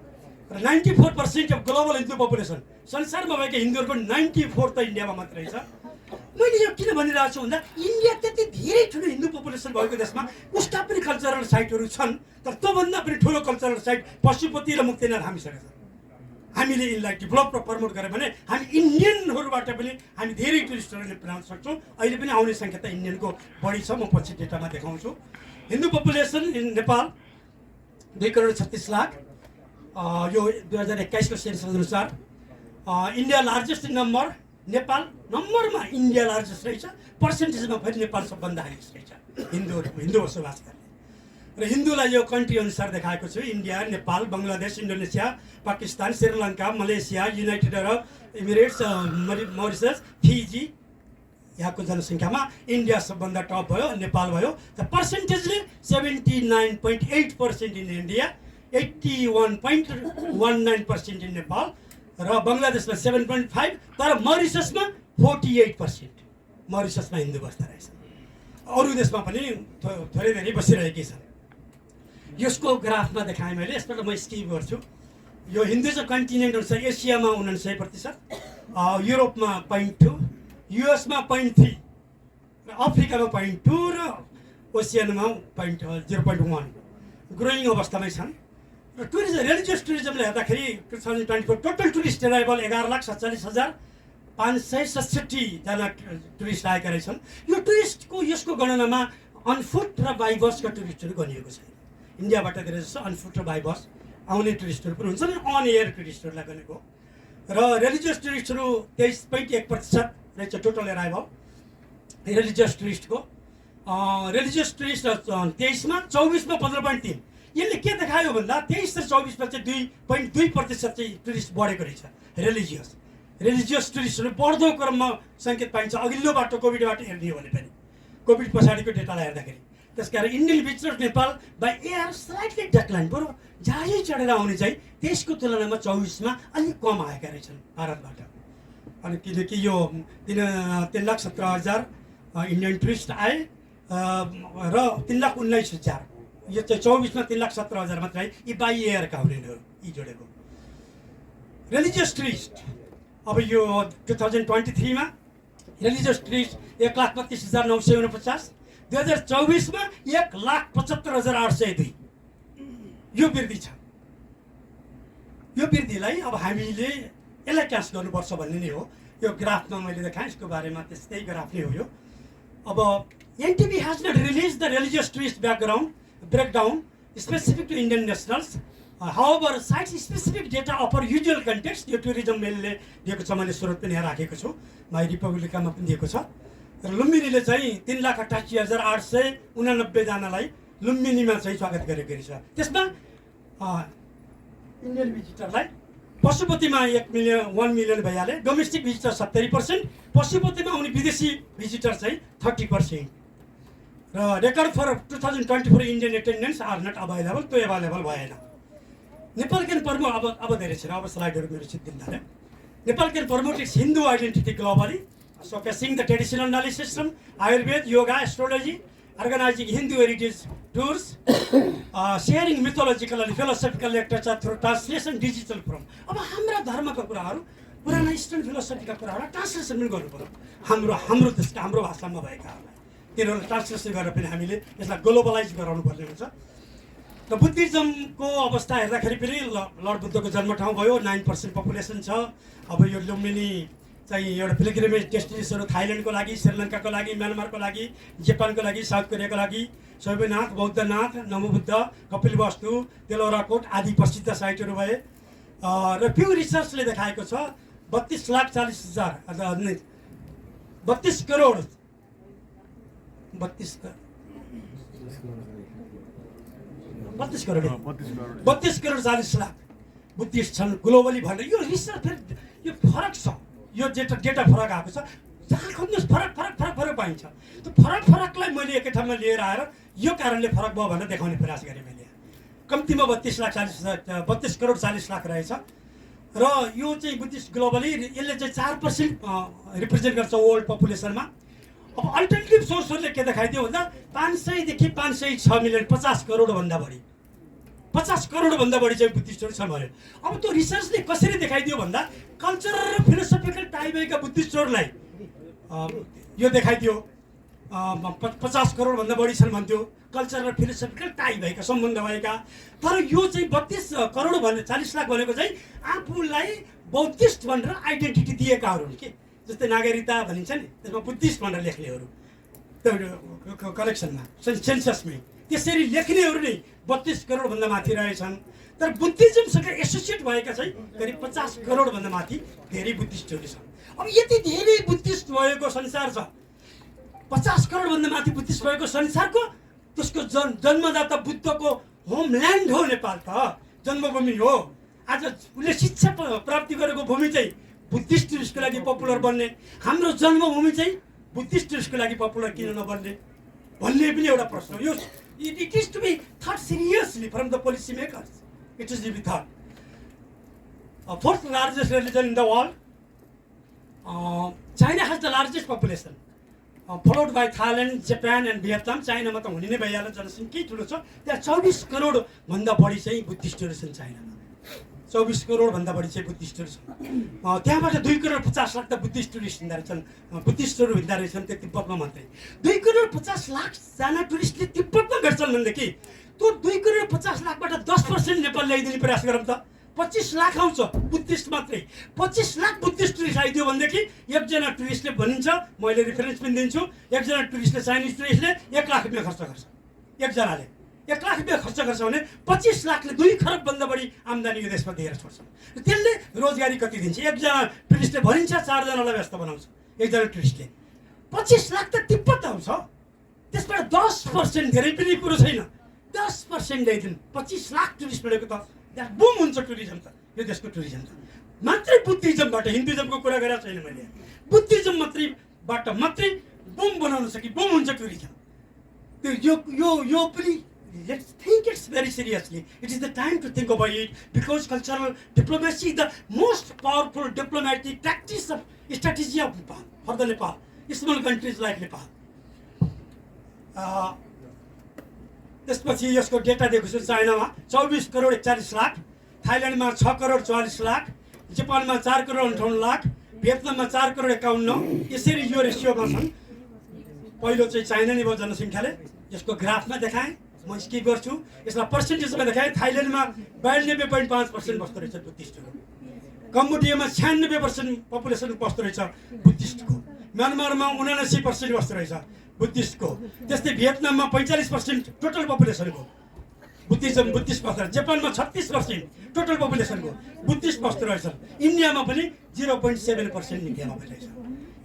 र 94% अफ ग्लोबल हिन्दू पपुलेसन, संसारमा भएका हिन्दूहरूको 94 त इन्डियामा मात्रै छ। मैले यो किन भनिरहेको छु भन्दा इन्डिया त्यति धेरै ठुलो हिन्दू पपुलेसन भएको देशमा उसका पनि कल्चरल साइटहरू छन्, तर त्योभन्दा पनि ठुलो कल्चरल साइट पशुपति र मुक्तिनाथ हामीसँग छ। हामीले यसलाई डेभलप र प्रमोट गऱ्यो भने हामी इन्डियनहरूबाट पनि हामी धेरै टुरिस्टहरूले ल्याउन सक्छौँ। अहिले पनि आउने सङ्ख्या त इन्डियनको बढी छ, म पछि डेटामा देखाउँछु। हिन्दू पपुलेसन इन नेपाल 2 करोड 36 लाख, यो 2021 को सेन्सस अनुसार। India largest in number, Nepal नम्बरमा इन्डिया लार्जेस्ट रहेछ, पर्सेन्टेजमा फेरि नेपाल सबभन्दा हाइएस्ट रहेछ हिन्दू बसोबास गर्ने। र हिन्दूलाई यो कन्ट्री अनुसार देखाएको छु, India, Nepal, Bangladesh, Indonesia, Pakistan, Sri Lanka, Malaysia, United अरब इमिरेट्स, मरिसस, फिजी, यहाँको जनसङ्ख्यामा इन्डिया सबभन्दा टप भयो, नेपाल भयो। त पर्सेन्टेजले 79.8% इन इन्डिया, 81.19% इन नेपाल, र बङ्गलादेशमा 7.5, तर मरिससमा 48%, मरिससमा हिन्दू बस्दो रहेछ। अरू देशमा पनि थोरै धेरै बसिरहेकै छन्। यसको ग्राफमा देखाएँ मैले, यसबाट म स्किप गर्छु। यो हिन्दुइजम कन्टिनेन्ट अनुसार एसियामा 49%, युरोपमा 0.2, युएसमा 0.3, र अफ्रिकामा 0.2 र ओसियनमा 0.1 ग्रोइङ अवस्थामै छन्। र टुरिज्म, रिलिजियस टुरिज्मले हेर्दाखेरि 2024 टोटल टुरिस्ट एराइभल 11,47,567 जना टुरिस्ट आएका रहेछन्। यो टुरिस्टको यसको गणनामा अनफुट र बाई बसका टुरिस्टहरू गनिएको छैन। इन्डियाबाट धेरै जस्तो अनफुट र बाई बस आउने टुरिस्टहरू पनि हुन्छन्, अन एयर टुरिस्टहरूलाई गनेको। र रिलिजियस टुरिस्टहरू 23.1% रहेछ टोटल एराइभल रिलिजियस टुरिस्टको। रिलिजियस टुरिस्ट 23मा, 24मा 15.3। यसले के देखायो भन्दा 23 र 24मा चाहिँ 2.2% चाहिँ टुरिस्ट बढेको रहेछ। रिलिजियस टुरिस्टहरू बढ्दो क्रममा सङ्केत पाइन्छ अघिल्लो बाटो कोभिडबाट हेर्ने हो भने पनि, कोभिड पछाडिको डेटालाई हेर्दाखेरि। त्यसकारण Indian visitors Nepal by air slightly decline, बरु जहाजै चढेर आउने चाहिँ त्यसको तुलनामा 24मा अलिक कम आएका रहेछन् भारतबाट। अनि किनकि यो 3,17,000 इन्डियन टुरिस्ट आए र 3,19,000, यो चाहिँ 24मा 3,17,000 मात्रै आए। यी बाई एयरका हुनेहरू यी जोडेको। रिलिजियस टुरिस्ट अब यो 2023मा रिलिजियस टुरिस्ट 1,32,949, 2024मा 1,75,802। यो वृद्धि छ। यो वृद्धिलाई अब हामीले यसलाई क्यास गर्नुपर्छ भन्ने नै हो। यो ग्राफमा मैले देखाएँ, यसको बारेमा त्यस्तै ग्राफ नै हो यो। अब NTB has not release the religious tourist breakdown specific to Indian nationals. However, sites specific data offer usual context. यो टुरिज्म मेलले दिएको छ, मैले स्रोत पनि यहाँ राखेको छु, माई रिपब्लिकामा पनि दिएको छ। र लुम्बिनीले चाहिँ 3,88,889 जनालाई लुम्बिनीमा चाहिँ स्वागत गरेको रहेछ। त्यसमा इन्डियन भिजिटरलाई पशुपतिमा 1 मिलियन भइहाले, डोमेस्टिक भिजिटर 70%, पशुपतिमा आउने विदेशी भिजिटर चाहिँ 30%। र record for 2024 Indian attendance are not available, त्यो एभाइलेबल भएन। नेपाल क्यान प्रमोट, अब धेरै छ, अब स्लाइडहरू मेरो सिद्धिँदैन। Nepal can promote its Hindu identity globally, showcasing the traditional knowledge system, Ayurveda, yoga, astrology, organizing Hindu heritage tours, sharing mythological and philosophical literature through translation, digital form. अब हाम्रा धर्मका कुराहरू, पुराना इस्टर्न फिलोसफीका कुराहरूलाई ट्रान्सलेसन पनि गर्नु पर्यो। हाम्रो देशका, हाम्रो भाषामा भएकाहरूलाई तिनीहरूलाई ट्रान्सलेसन गरेर पनि हामीले यसलाई ग्लोबलाइज गराउनु पर्ने हुन्छ। र बुद्धिज्मको अवस्था हेर्दाखेरि पनि लर्ड बुद्धको जन्म ठाउँ भयो, 9% पपुलेसन छ। अब यो लुम्बिनी चाहिँ एउटा पिलग्रिमेज डेस्टिनेसनहरू थाइल्यान्डको लागि, श्रीलङ्काको लागि, म्यानमारको लागि, जापानको लागि, साउथ कोरियाको लागि, शैवनाथ, बौद्धनाथ, नमोबुद्ध, कपिलवस्तु, तेलौराकोट आदि प्रसिद्ध साइटहरू भए। र प्यु रिसर्चले देखाएको छ 32 करोड 40 लाख बुद्धिस्ट छन् ग्लोबली भनेर यो रिसर्च फेरि यो फरक छ। यो डेटा फरक आएको छ। जहाँ खोज्नुहोस्, फरक फरक फरक फरक पाइन्छ। त्यो फरक फरकलाई मैले एकै ठाउँमा लिएर आएर यो कारणले फरक भयो भनेर देखाउने प्रयास गरेँ मैले। कम्तीमा 32 करोड 40 लाख रहेछ र यो चाहिँ बुद्धिस्ट ग्लोबली यसले चाहिँ 4% रिप्रेजेन्ट गर्छ वर्ल्ड पपुलेसनमा। अब अल्टरनेटिभ सोर्सहरूले के देखाइदियो भन्दा 500 देखि 506 मिलियन 50 करोडभन्दा बढी 50 करोडभन्दा बढी चाहिँ बुद्धिस्टहरू छन् भन्यो। अब त्यो रिसर्चले कसरी देखाइदियो भन्दा कल्चरल र फिलोसफिकल टाइ भएका बुद्धिस्टहरूलाई यो देखाइदियो 50 करोडभन्दा बढी छन् भन्थ्यो, कल्चर र फिलोसफिकल टाइ भएका सम्बन्ध भएका। तर यो चाहिँ 32 करोड भने 40 लाख भनेको चाहिँ आफूलाई बौद्धिस्ट भनेर आइडेन्टिटी दिएकाहरू के, जस्तै नागरिकता भनिन्छ नि, त्यसमा बुद्धिस्ट भनेर लेख्नेहरू त्यो कलेक्सनमा सेन्ससमै त्यसरी लेख्नेहरू नै 32 करोडभन्दा माथि रहेछन्। तर बुद्धिज्मसँग एसोसिएट भएका चाहिँ करिब 50 करोडभन्दा माथि धेरै बुद्धिस्टहरू छन्। अब यति धेरै बुद्धिस्ट भएको संसार छ, 50 करोडभन्दा माथि बुद्धिस्ट भएको संसारको त्यसको जन्मदाता बुद्धको होमल्यान्ड हो नेपाल, त जन्मभूमि हो। आज उसले शिक्षा प्राप्ति गरेको भूमि चाहिँ बुद्धिस्ट टुरिस्टको लागि पपुलर बन्ने, हाम्रो जन्मभूमि चाहिँ बुद्धिस्ट टुरिस्टको लागि पपुलर किन नबन्ने भन्ने पनि एउटा प्रश्न हो। यो it is to be thought seriously from the policy makers. It is to be thought. Fourth largest religion in the world. China has the largest population, followed by Thailand, Japan and Vietnam. China मा त हुने नै भइहाल्यो, जनसङ्ख्या ठुलो छ। त्यहाँ 24 करोड भन्दा बढी चाहिँ बुद्धिस्टहरू छन् चाइनामा। 24 करोड भन्दा बढी चाहिँ बुद्धिस्टहरू छन्। त्यहाँबाट 2 करोड 50 लाख त बुद्धिस्ट टुरिस्ट हिँड्दा रहेछन्, बुद्धिस्टहरू हिँड्दा रहेछन् त्यो तिब्बतमा मात्रै। 2 करोड 50 लाख जना टुरिस्टले तिब्बतमा गर्छन् भनेदेखि त्यो 2 करोड 50 लाखबाट 10% नेपाल ल्याइदिने प्रयास गरौँ त। 25 लाख आउँछ बुद्धिस्ट मात्रै। 25 लाख बुद्धिस्ट टुरिस्ट आइदियो भनेदेखि एकजना टुरिस्टले भनिन्छ, मैले रेफरेन्स पनि दिन्छु, एकजना टुरिस्टले चाइनिज टुरिस्टले 1 लाख रुपियाँ खर्च गर्छ। एकजनाले 1 लाख रुपियाँ खर्च गर्छ भने 25 लाखले 2 खरबभन्दा बढी आम्दानी यो देशमा दिएर छोड्छन्। त्यसले रोजगारी कति दिन्छ? एकजना टुरिस्टले भनिन्छ 4 जनालाई व्यस्त बनाउँछ एकजना टुरिस्टले। 25 लाख त तिब्बत आउँछ, त्यसबाट 10% धेरै पनि कुरो छैन, 10% ल्याइदिनु। 25 लाख टुरिस्ट भनेको त बुम हुन्छ टुरिज्म त, यो देशको टुरिज्म त। मात्रै बुद्धिज्मबाट, हिन्दुज्मको कुरा गरेको छैन मैले, बुद्धिज्म मात्रैबाट मात्रै बुम बनाउन सकि बुम हुन्छ टुरिज्म। यो पनि let's think it very seriously. It is the time to think about it, because cultural diplomacy is the most powerful diplomatic tactics of strategy of Nepal, for the Nepal, small countries like Nepal. त्यसपछि यसको data दिएको छु। चाइनामा 24 करोड 41 लाख, थाइल्यान्डमा 6 करोड 44 लाख, जापानमा 4 करोड 58 लाख, भियतनाममा 4 करोड 51। यसरी यो रेसियोमा छन्। पहिलो चाहिँ चाइना नै भयो जनसङ्ख्याले, यसको ग्राफमा देखाएँ, म स्किप गर्छु। यसलाई पर्सेन्टेजमा देखाएँ। थाइल्यान्डमा 92.5% बस्दो रहेछ बुद्धिस्टहरू, कम्बोडियामा 96% पपुलेसन बस्दो रहेछ बुद्धिस्टको, म्यानमारमा 79% बस्दो रहेछ बुद्धिस्टको, त्यस्तै भियतनाममा 45% टोटल पपुलेसनको बुद्धिस्ट बस्दो रहेछ, जापानमा 36% टोटल पपुलेसनको बुद्धिस्ट बस्दो रहेछ, इन्डियामा पनि 0.7% इन्डियामा भइरहेछ।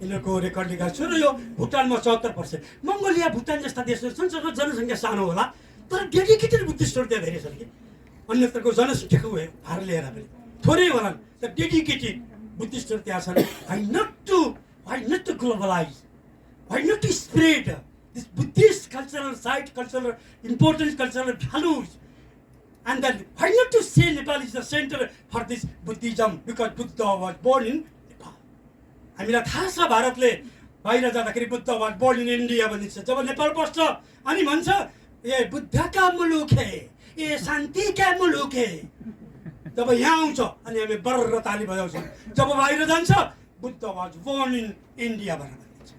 यिनीहरूको रेकर्ड निकाल्छु। र यो भुटानमा 74%। मङ्गोलिया, भुटान जस्ता देशहरू छन् जसको जनसङ्ख्या सानो होला तर डेडिकेटेड बुद्धिस्टहरू त्यहाँ धेरै छन् कि, अन्यत्रको जनसङ्ख्याको भार लिएर पनि थोरै होलान् तर डेडिकेटेड बुद्धिस्टहरू त्यहाँ छन्। Why not to globalize? Why not to spread this Buddhist cultural site, cultural importance, cultural values? And then why not to say Nepal is the center for this Buddhism, because Buddha was born in Nepal. हामीलाई थाहा छ भारतले बाहिर जाँदाखेरि Buddha was born in India भनिन्छ। जब नेपाल पस्छ अनि भन्छ ए बुद्धका मुलुक है, ए शान्तिका मुलुक है। जब यहाँ आउँछ अनि हामी बर्र ताली बजाउँछौँ। जब बाहिर जान्छ Buddha was born in India भनेर भनिन्छ।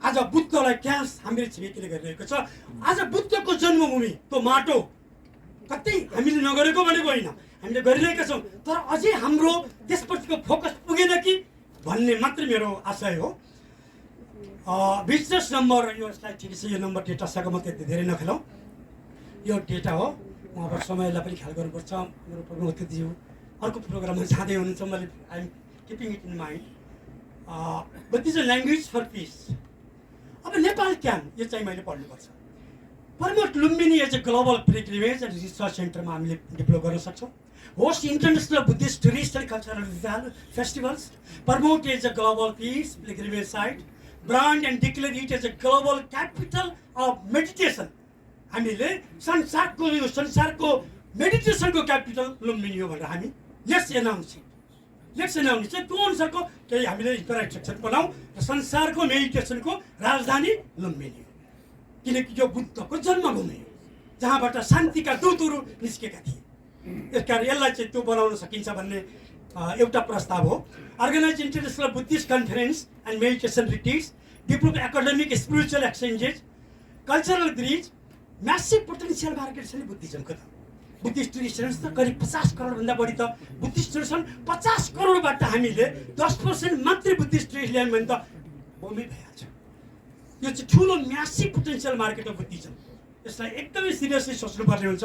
आज बुद्धलाई क्या हामीले छिमेकीले गरिरहेको छ। आज बुद्धको जन्मभूमि त्यो माटो कतै हामीले नगरेको भनेको होइन, हामीले गरिरहेका छौँ, तर अझै हाम्रो त्यसपछिको फोकस पुगेन कि भन्ने मात्रै मेरो आशय हो। बिजनेस नम्बर, यो स्लाइड ठिकै छ, यो नम्बर डेटासँग म त्यति धेरै नखेलाउँ, यो डेटा हो। म अब समयलाई पनि ख्याल गर्नुपर्छ। मेरो प्रोग्राम अतिथि अर्को प्रोग्राममा जाँदै हुनुहुन्छ, मैले I'm keeping it in mind. But is a language for peace. अब नेपाल क्यान, यो चाहिँ मैले पढ्नुपर्छ। Promote Lumbini as a global pilgrimage and research सेन्टरमा हामीले डेभलप गर्न सक्छौँ host international Buddhist tourist and cultural festivals promote as a global peace pilgrimage site brand and declare it as a global capital of meditation हामीले संसारको मेडिटेसनको capital Lumbini हो भनेर हामी let's announce चाहिँ त्यो अनुसारको केही हामीले इन्फ्रास्ट्रक्चर बनाऊँ र संसारको मेडिटेसनको राजधानी लुम्बिनी हो किनकि यो बुद्धको जन्मभूमि हो जहाँबाट शान्तिका दूतहरू निस्केका थिए यसकारण यसलाई चाहिँ त्यो बनाउन सकिन्छ भन्ने एउटा प्रस्ताव हो organise international Buddhist conference and meditation retreats develop academic spiritual exchanges cultural bridge massive potential market छ नि बुद्धिज्मको त बुद्धिस्ट टुरिस्टहरू त करिब 50 करोडभन्दा बढी त बुद्धिस्ट टुरिस्ट 50 करोडबाट हामीले 10% मात्रै बुद्धिस्ट टुरिस्ट ल्यायौँ भने त बमै भइहाल्छ यो चाहिँ ठुलो म्यासिभ पोटेन्सियल मार्केट हो बुद्धिज्म यसलाई एकदमै सिरियसली सोच्नुपर्ने हुन्छ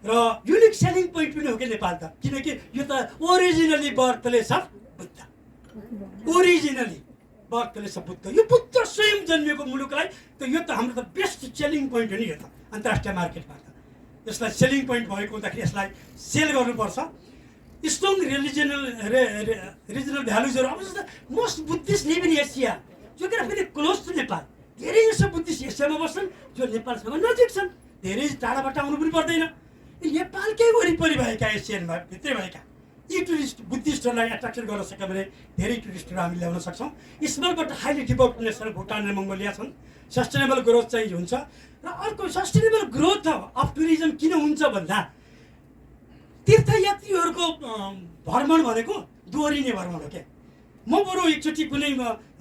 र युनिक सेलिङ पोइन्ट पनि हो कि नेपाल त किनकि यो त originally birthplace of Buddha originally birthplace of Buddha यो बुद्ध स्वयं जन्मिएको मुलुकलाई त यो त हाम्रो त बेस्ट सेलिङ पोइन्ट हो नि यो त अन्तर्राष्ट्रिय मार्केटमा त यसलाई सेलिङ पोइन्ट भएको हुँदाखेरि यसलाई सेल गर्नुपर्छ स्ट्रङ रिजनल भ्यालुजहरू अब जस्तो most Buddhist live in Asia जो कि फेरि क्लोज टु नेपाल धेरै जसो बुद्धिस्ट एसियामा बस्छन् जो नेपालसँग नजिक छन् धेरै टाढाबाट आउनु पनि पर्दैन नेपालकै वरिपरि भएका एसियनमा भित्रै भएका यी टुरिस्ट बुद्धिस्टहरूलाई एट्र्याक्सन गर्न सक्यो भने धेरै टुरिस्टहरू हामी ल्याउन सक्छौँ स्मलबाट हाइली डेभलप्ड नेसन भुटान र मङ्गोलिया छन् सस्टेनेबल ग्रोथ चाहिँ हुन्छ र अर्को सस्टेनेबल ग्रोथ अफ टुरिज्म किन हुन्छ भन्दा तीर्थयात्रीहरूको भ्रमण भनेको दोहोरिने भ्रमण हो क्या म बरु एकचोटि कुनै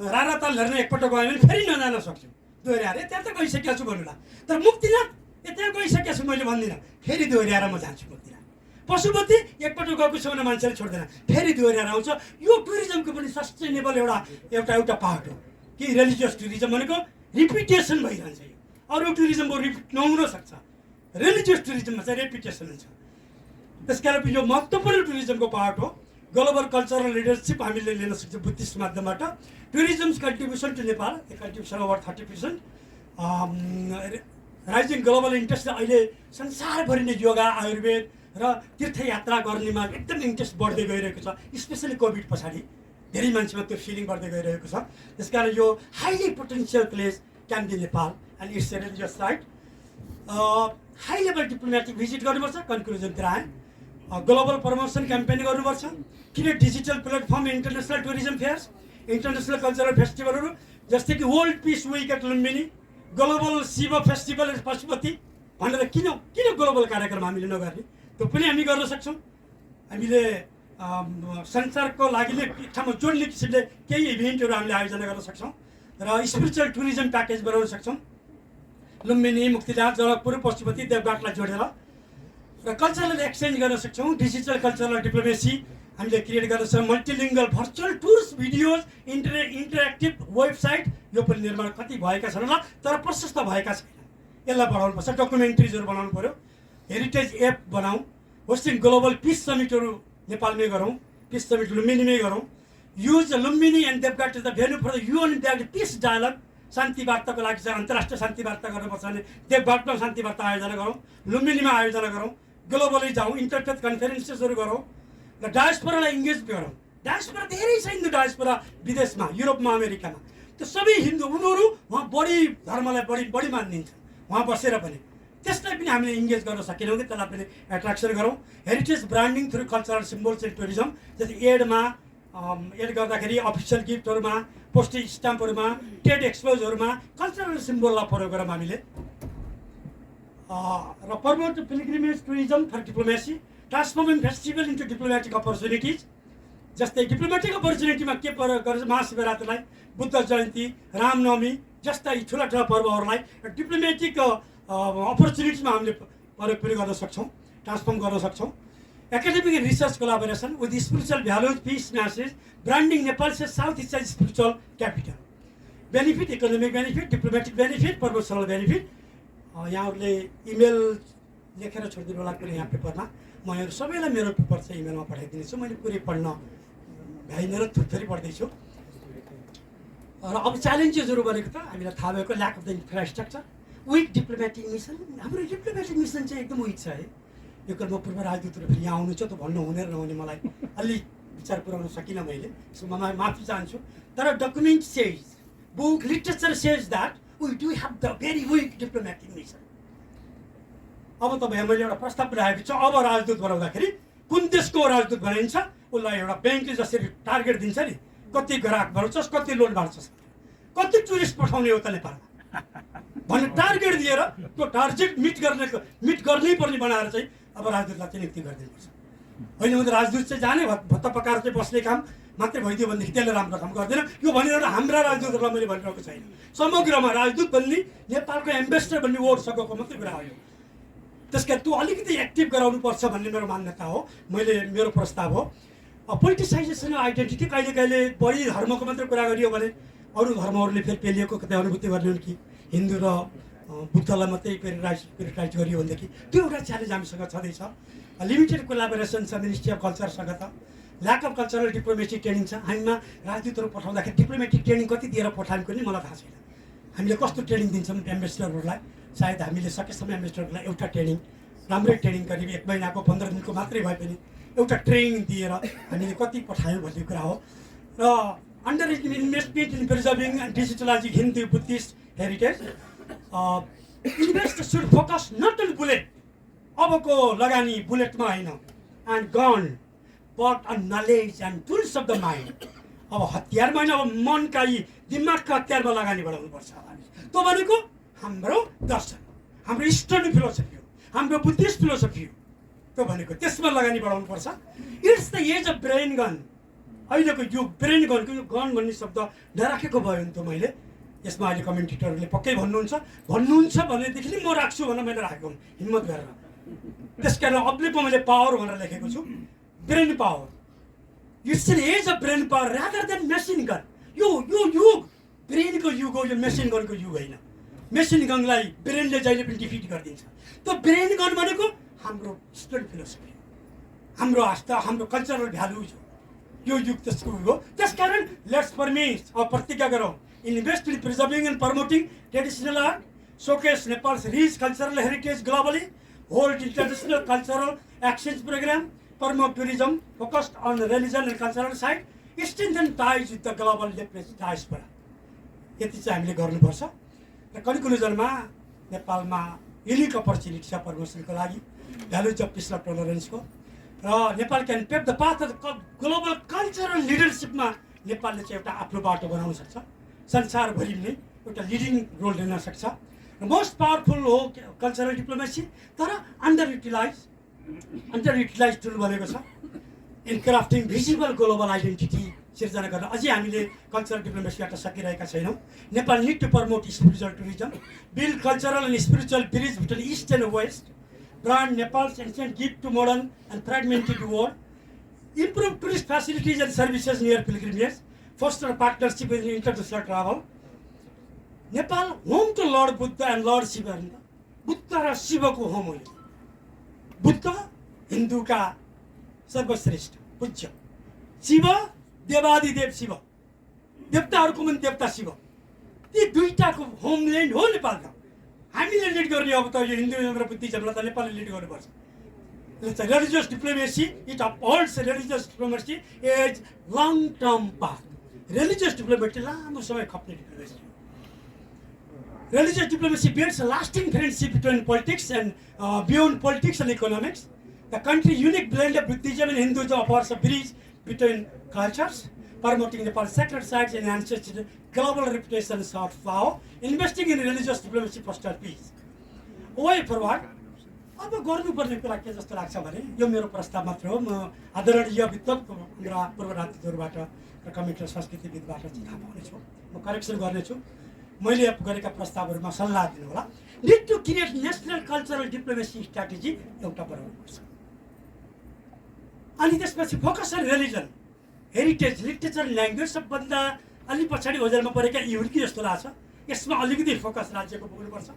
राराताल हेर्न एकपल्ट गयो भने फेरि नजान सक्छु दोहोऱ्याएर त्यहाँ त गइसकेको छु भन्नुला तर मुक्तिनाथ त्यहाँ गइसकेको छु मैले भन्दिनँ फेरि दोहोऱ्याएर म जान्छु मुक्तिनाथ पशुपति एकपल्ट गएको छ भने मान्छेले छोड्दैन फेरि दोहोऱ्याएर आउँछ यो टुरिज्मको पनि सस्टेनेबल एउटा पार्ट हो कि रिलिजियस टुरिज्म भनेको रिपिटेसन भइरहन्छ यो अरू टुरिज्मको रिपिट नहुन सक्छ रिलिजियस टुरिज्ममा चाहिँ रेपिटेसन हुन्छ त्यसकारण यो महत्त्वपूर्ण टुरिज्मको पार्ट हो ग्लोबल कल्चरल लिडरसिप हामीले लिन सक्छौँ बुद्धिस्ट माध्यमबाट tourism's contribution to Nepal contribution over 30% rising global interest अहिले संसारभरि नै योगा आयुर्वेद र तीर्थयात्रा गर्नेमा एकदम इन्ट्रेस्ट बढ्दै गइरहेको छ स्पेसली कोभिड पछाडि धेरै मान्छेमा त्यो फिलिङ बढ्दै गइरहेको छ त्यसकारण यो highly potential place can be Nepal and its religious site high level diplomatic visit गर्नुपर्छ कन्क्लुजनतिर आए ग्लोबल प्रमोसन क्याम्पेन गर्नुपर्छ किन digital platform international tourism fairs international cultural फेस्टिभलहरू जस्तै कि world peace week at Lumbini global Shiva festival Pashupati भनेर किन ग्लोबल कार्यक्रम हामीले नगर्ने त्यो पनि हामी गर्न सक्छौँ हामीले संसारको लागि नै ठाउँमा जोड्ने किसिमले केही इभेन्टहरू हामीले आयोजना गर्न सक्छौँ र स्पिरिचुअल टुरिज्म प्याकेज बनाउन सक्छौँ लुम्बिनी मुक्तिनाथ जनकपुर पशुपति देवघाटलाई जोडेर र कल्चरल एक्सचेन्ज गर्न सक्छौँ डिजिटल कल्चरल डिप्लोमेसी हामीले क्रिएट गर्न सक्छौँ multilingual virtual tours videos interactive website यो पनि निर्माण कति भएका छन् होला तर प्रशस्त भएका छैन यसलाई बढाउनुपर्छ डकुमेन्ट्रिजहरू बनाउनु पऱ्यो हेरिटेज एप बनाऊँ होस्टिङ ग्लोबल पिस समिटहरू नेपालमै गरौँ पिस समिट लुम्बिनीमै गरौँ युज लुम्बिनी एन्ड देवघाट is the venue for the UN peace dialogue शान्ति वार्ताको लागि चाहिँ अन्तर्राष्ट्रिय शान्ति वार्ता गर्नुपर्छ भने देवघाटमा शान्ति वार्ता आयोजना गरौँ लुम्बिनीमा आयोजना गरौँ ग्लोबली जाउँ इन्टरफेथ कन्फरेन्सेसहरू गरौँ र डायस्पोरालाई इङ्गेज गरौँ डायस्पोरा धेरै छ हिन्दू डायस्पोरा विदेशमा युरोपमा अमेरिकामा त्यो सबै हिन्दू उनीहरू उहाँ बढी धर्मलाई बढी मानिदिन्छन् उहाँ बसेर पनि त्यसलाई पनि हामीले इङ्गेज गर्न सकेनौँ कि त्यसलाई पनि एट्र्याक्सन गरौँ heritage branding through cultural symbols and tourism जस्तै एडमा एड गर्दाखेरि अफिसियल गिफ्टहरूमा पोस्टेज स्ट्याम्पहरूमा ट्रेड एक्सपोजहरूमा कल्चरल सिम्बोललाई प्रयोग गरौँ हामीले र promote pilgrimage tourism for diplomacy transforming festival into diplomatic opportunities जस्तै डिप्लोमेटिक अपर्च्युनिटीमा के प्रयोग गर्छ महाशिवरात्रिलाई बुद्ध जयन्ती रामनवमी जस्ता यी ठुला पर्वहरूलाई डिप्लोमेटिक अपर्च्युनिटिजमा हामीले प्रयोग पनि गर्न सक्छौँ ट्रान्सफर्म गर्न सक्छौँ academic research collaboration with spiritual values peace message branding Nepal से south east spiritual capital benefit economic benefit diplomatic benefit promotional benefit यहाँहरूले इमेल लेखेर छोडिदिनु होला कुनै यहाँ पेपरमा म यहाँहरू सबैलाई मेरो पेपर चाहिँ इमेलमा पठाइदिनेछु मैले पुरै पढ्न भ्याइन र थुरथरी पढ्दैछु र अब च्यालेन्जेसहरू भनेको त हामीलाई थाहा भएको lack of the infrastructure week diplomatic mission, हाम्रो डिप्लोमेटिक मिसन चाहिँ एकदम विक छ है। यो कर्म पूर्व राजदूतहरू फेरि यहाँ आउनु छ त भन्नु हुने र नहुने मलाई अलि विचार पुऱ्याउन सकिनँ मैले, सो म माफी चाहन्छु। तर document says, book literature says that we do have the very weak diplomatic mission. अब तपाईँ मैले एउटा प्रस्ताव राखेको छु, अब राजदूत बनाउँदाखेरि कुन देशको राजदूत बनाइन्छ उसलाई एउटा ब्याङ्कले जसरी टार्गेट दिन्छ नि, कति ग्राहक बनाउँछस्, कति लोन बाँड्छस्, कति टुरिस्ट पठाउने हो त नेपालमा भन्ने टार्गेट दिएर त्यो टार्गेट मिट गर्नै पर्ने बनाएर चाहिँ अब राजदूतलाई चाहिँ नियुक्ति गरिदिनुपर्छ। होइन भने राजदूत चाहिँ जाने भत्ता पकाएर चाहिँ बस्ने काम मात्रै भइदियो भनेदेखि त्यसले राम्रो काम गर्दैन। यो भनेर हाम्रा राजदूतहरूलाई मैले भनिरहेको छैन, समग्रमा राजदूत बन्ने नेपालको एम्बेसडर बन्ने वोट सकेको मात्रै कुरा हो यो। त्यस कारण त्यो अलिकति एक्टिभ गराउनुपर्छ भन्ने मेरो मान्यता हो, मेरो प्रस्ताव हो। पोलिटिसाइजेसन आइडेन्टिटी कहिले कहिले बढी धर्मको मात्रै कुरा गरियो भने अरू धर्महरूले फेरि पेलिएको कतै अनुभूति गर्ने हुन् कि हिन्दू र बुद्धलाई मात्रै पेरिटाइज गरियो भनेदेखि त्यो एउटा च्यालेन्ज हामीसँग छँदैछ। लिमिटेड कोलाबोरेसन छ मिनिस्ट्री अफ कल्चरसँग, त lack of cultural diplomacy training छ। हामीमा राजदूतहरू पठाउँदाखेरि डिप्लोमेटिक ट्रेनिङ कति दिएर पठाएको नि मलाई थाहा छैन। हामीले कस्तो ट्रेनिङ दिन्छौँ एम्बेसडरहरूलाई, सायद हामीले सकेसम्म एम्बेसडरहरूलाई एउटा ट्रेनिङ, राम्रै ट्रेनिङ करिब 1 महिनाको 15 दिनको मात्रै भए पनि एउटा ट्रेनिङ दिएर हामीले कति पठायौँ भन्ने कुरा हो। र under investment in preserving and digitalising Hindu Buddhist heritage, invest should focus not on bullet, अबको लगानी बुलेटमा होइन, and gun but on knowledge and tools of the mind. अब हतियारमा होइन, अब मनका यी दिमागका हतियारमा लगानी बढाउनुपर्छ। त्यो भनेको हाम्रो दर्शन, हाम्रो इस्टर्न फिलोसफी हो, हाम्रो बुद्धिस्ट फिलोसफी हो, त्यो भनेको त्यसमा लगानी बढाउनुपर्छ। It's the age of brain gun. अहिलेको यो ब्रेन गनको यो गन भन्ने शब्द नराखेको भयो नि त मैले, यसमा अहिले कमेन्टेटरहरूले पक्कै भन्नुहुन्छ भनेदेखि नि म राख्छु भनेर मैले राखेको हुँ हिम्मत गरेर। त्यस कारण अब्ले पो मैले पावर भनेर लेखेको छु, brain power. It's an age of brain power rather than machine gun. यो युग ब्रेनको युग हो, यो मेसिन गनको युग होइन। मेसिन गनलाई ब्रेनले जहिले पनि डिफिट गरिदिन्छ। त्यो ब्रेन गन भनेको हाम्रो इस्टर्न फिलोसफी, हाम्रो आस्था, हाम्रो कल्चरल भ्यालुज हो, यो युग त्यसको हो। त्यस कारण लेट्स परमिट अब प्रतिज्ञा गरौँ, invest in preserving and promoting traditional art, showcase Nepal's rich cultural heritage globally, hold international cultural exchange program, promote tourism focused on the religion and cultural side, strengthen ties with the global diaspora. यति चाहिँ हामीले गर्नुपर्छ। र कन्क्लुजनमा नेपालमा unique opportunity छ प्रमोसनको लागि, values of piece र टोलरेन्सको, र Nepal can pave the path of global cultural लिडरसिपमा नेपालले चाहिँ एउटा आफ्नो बाटो बनाउन सक्छ, संसारभरि नै एउटा लिडिङ रोल लिन सक्छ। मोस्ट पावरफुल हो कल्चरल डिप्लोमेसी, तर अन्डर युटिलाइज टुल बनेको छ in crafting visible global identity सिर्जना गर्न। अझै हामीले कल्चरल डिप्लोमेसीबाट सकिरहेका छैनौँ। Nepal need to promote spiritual tourism, build cultural and spiritual bridge between east and west, brand Nepal's ancient gift to modern and fragmented world, improve tourist facilities and services near pilgrimage, foster partnership with international travel. Nepal, home to Lord Buddha and Lord Shiva. Buddha र शिवको home हो। बुद्ध हिन्दूका सर्वश्रेष्ठ पूज्य, शिव देवादिदेव शिव, देवताहरूको पनि देवता शिव, ती दुईटाको homeland हो नेपाल। त हामीले लिड गर्ने अब त यो हिन्दुइजम र बुद्धिज्मलाई त नेपालले लिड गर्नुपर्छ। Religious diplomacy, it upholds religious diplomacy as long term path. Religious diplomacy लामो समय खप्ने diplomacy. Religious diplomacy builds a lasting friendship between politics and beyond politics and economics. The country's unique blend of Buddhism and Hinduism offers a bridge between cultures, promoting Nepal's sacred sites and ancestral global reputation and soft power. Investing in religious diplomacy fosters peace. Way forward, अब गर्नुपर्ने कुरा के जस्तो लाग्छ भने यो मेरो प्रस्ताव मात्र हो। म आदरणीय विद्वत मेरा पूर्व राजदूतहरूबाट र कमिटर संस्कृतिविदबाट चाहिँ थाहा पाउनेछु, म करेक्सन गर्नेछु। मैले गरेका प्रस्तावहरूमा सल्लाह दिनु होला। Need to create national cultural diplomacy strategy एउटा बनाउनुपर्छ। अनि त्यसपछि focus on religion, heritage, literature, language सबभन्दा अलि पछाडि ओझेलमा परेका यी हुर्की जस्तो लाग्छ। यसमा अलिकति फोकस राज्यको पुग्नुपर्छ।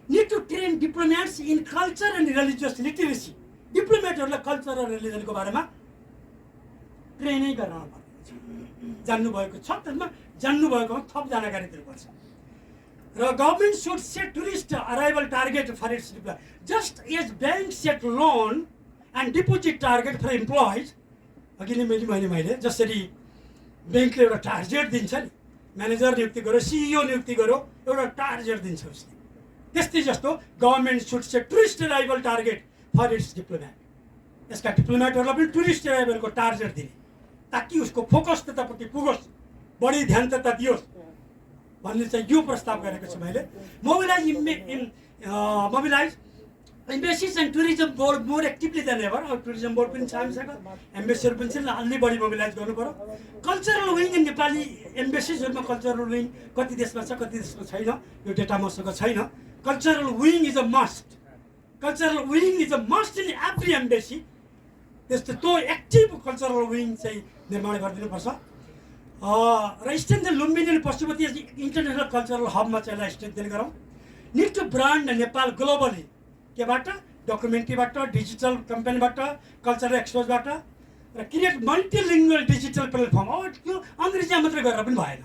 Need to train diplomats in culture and religious literacy. डिप्लोमेटहरूलाई कल्चर र रिलिजनको बारेमा ट्रेनै गराउनु पर्छ। जान्नुभएको छ त्यसमा, जान्नुभएकोमा थप जानकारी दिनुपर्छ। र government should set tourist arrival target for its just as bank set loan and deposit target for employees. अघि नै मैले जसरी ब्याङ्कले एउटा टार्गेट दिन्छ नि, म्यानेजर नियुक्ति गर्यो, सिइओ नियुक्ति गर्यो, एउटा टार्गेट दिन्छ उसले, त्यस्तै जस्तो government should set tourist arrival target for its diplomat. यसका डिप्लोमेटहरूलाई पनि टुरिस्ट अराइभलको टार्गेट दिने, ताकि उसको फोकस त्यतापट्टि पुगोस्, बढी ध्यान त्यता दियोस् भन्ने चाहिँ यो प्रस्ताव गरेको छु मैले। Mobilize embassies and tourism board more actively than ever. अब टुरिज्म बोर्ड पनि छ हामीसँग, एम्बेसीहरू पनि छ, अलि बढी मोबिलाइज गर्नु पऱ्यो। कल्चरल विङ नेपाली एम्बेसिजहरूमा कल्चरल विङ कति देशमा छ कति देशमा छैन यो डेटा मसँग छैन। Cultural wing is a must, cultural wing is a must in every embassy. त्यस्तो त्यो एक्टिभ कल्चरल विङ चाहिँ निर्माण गरिदिनुपर्छ। र स्ट्रेन्थन लुम्बिनी अनि पशुपति इन्टरनेसनल कल्चरल हबमा चाहिँ यसलाई स्ट्रेन्थन गरौँ। Need to brand Nepal globally, केबाट? डकुमेन्ट्रीबाट, डिजिटल कम्पेनीबाट, कल्चरल एक्सपोजबाट, र क्रिएट मल्टिलिङ्गुअल डिजिटल प्लेटफर्म। अब त्यो अङ्ग्रेजीमा मात्रै गरेर पनि भएन।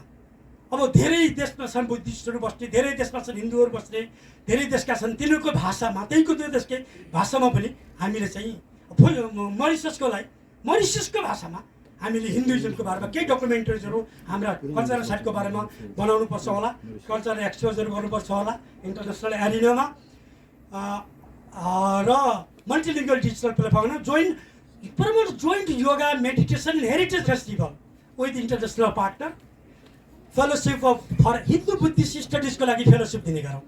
अब धेरै देशमा छन् बुद्धिस्टहरू बस्ने, धेरै देशमा छन् हिन्दूहरू बस्ने, धेरै देशका छन्, तिनीहरूको भाषामा, त्यहीको त्यो देशकै भाषामा पनि हामीले चाहिँ मरिससको भाषामा हामीले हिन्दुइजमको बारेमा केही डकुमेन्ट्रिजहरू हाम्रा कल्चरल साइटको बारेमा बनाउनुपर्छ होला, कल्चरल एक्सपोजर गर्नुपर्छ होला इन्टरनेसनल एरिनामा। र मल्टिलिङ्गुअल डिजिटल प्लेटफर्ममा promote joint yoga meditation and heritage festival with international partner. Fellowship for Hindu Buddhist स्टडिजको लागि फेलोसिप दिने गरौँ।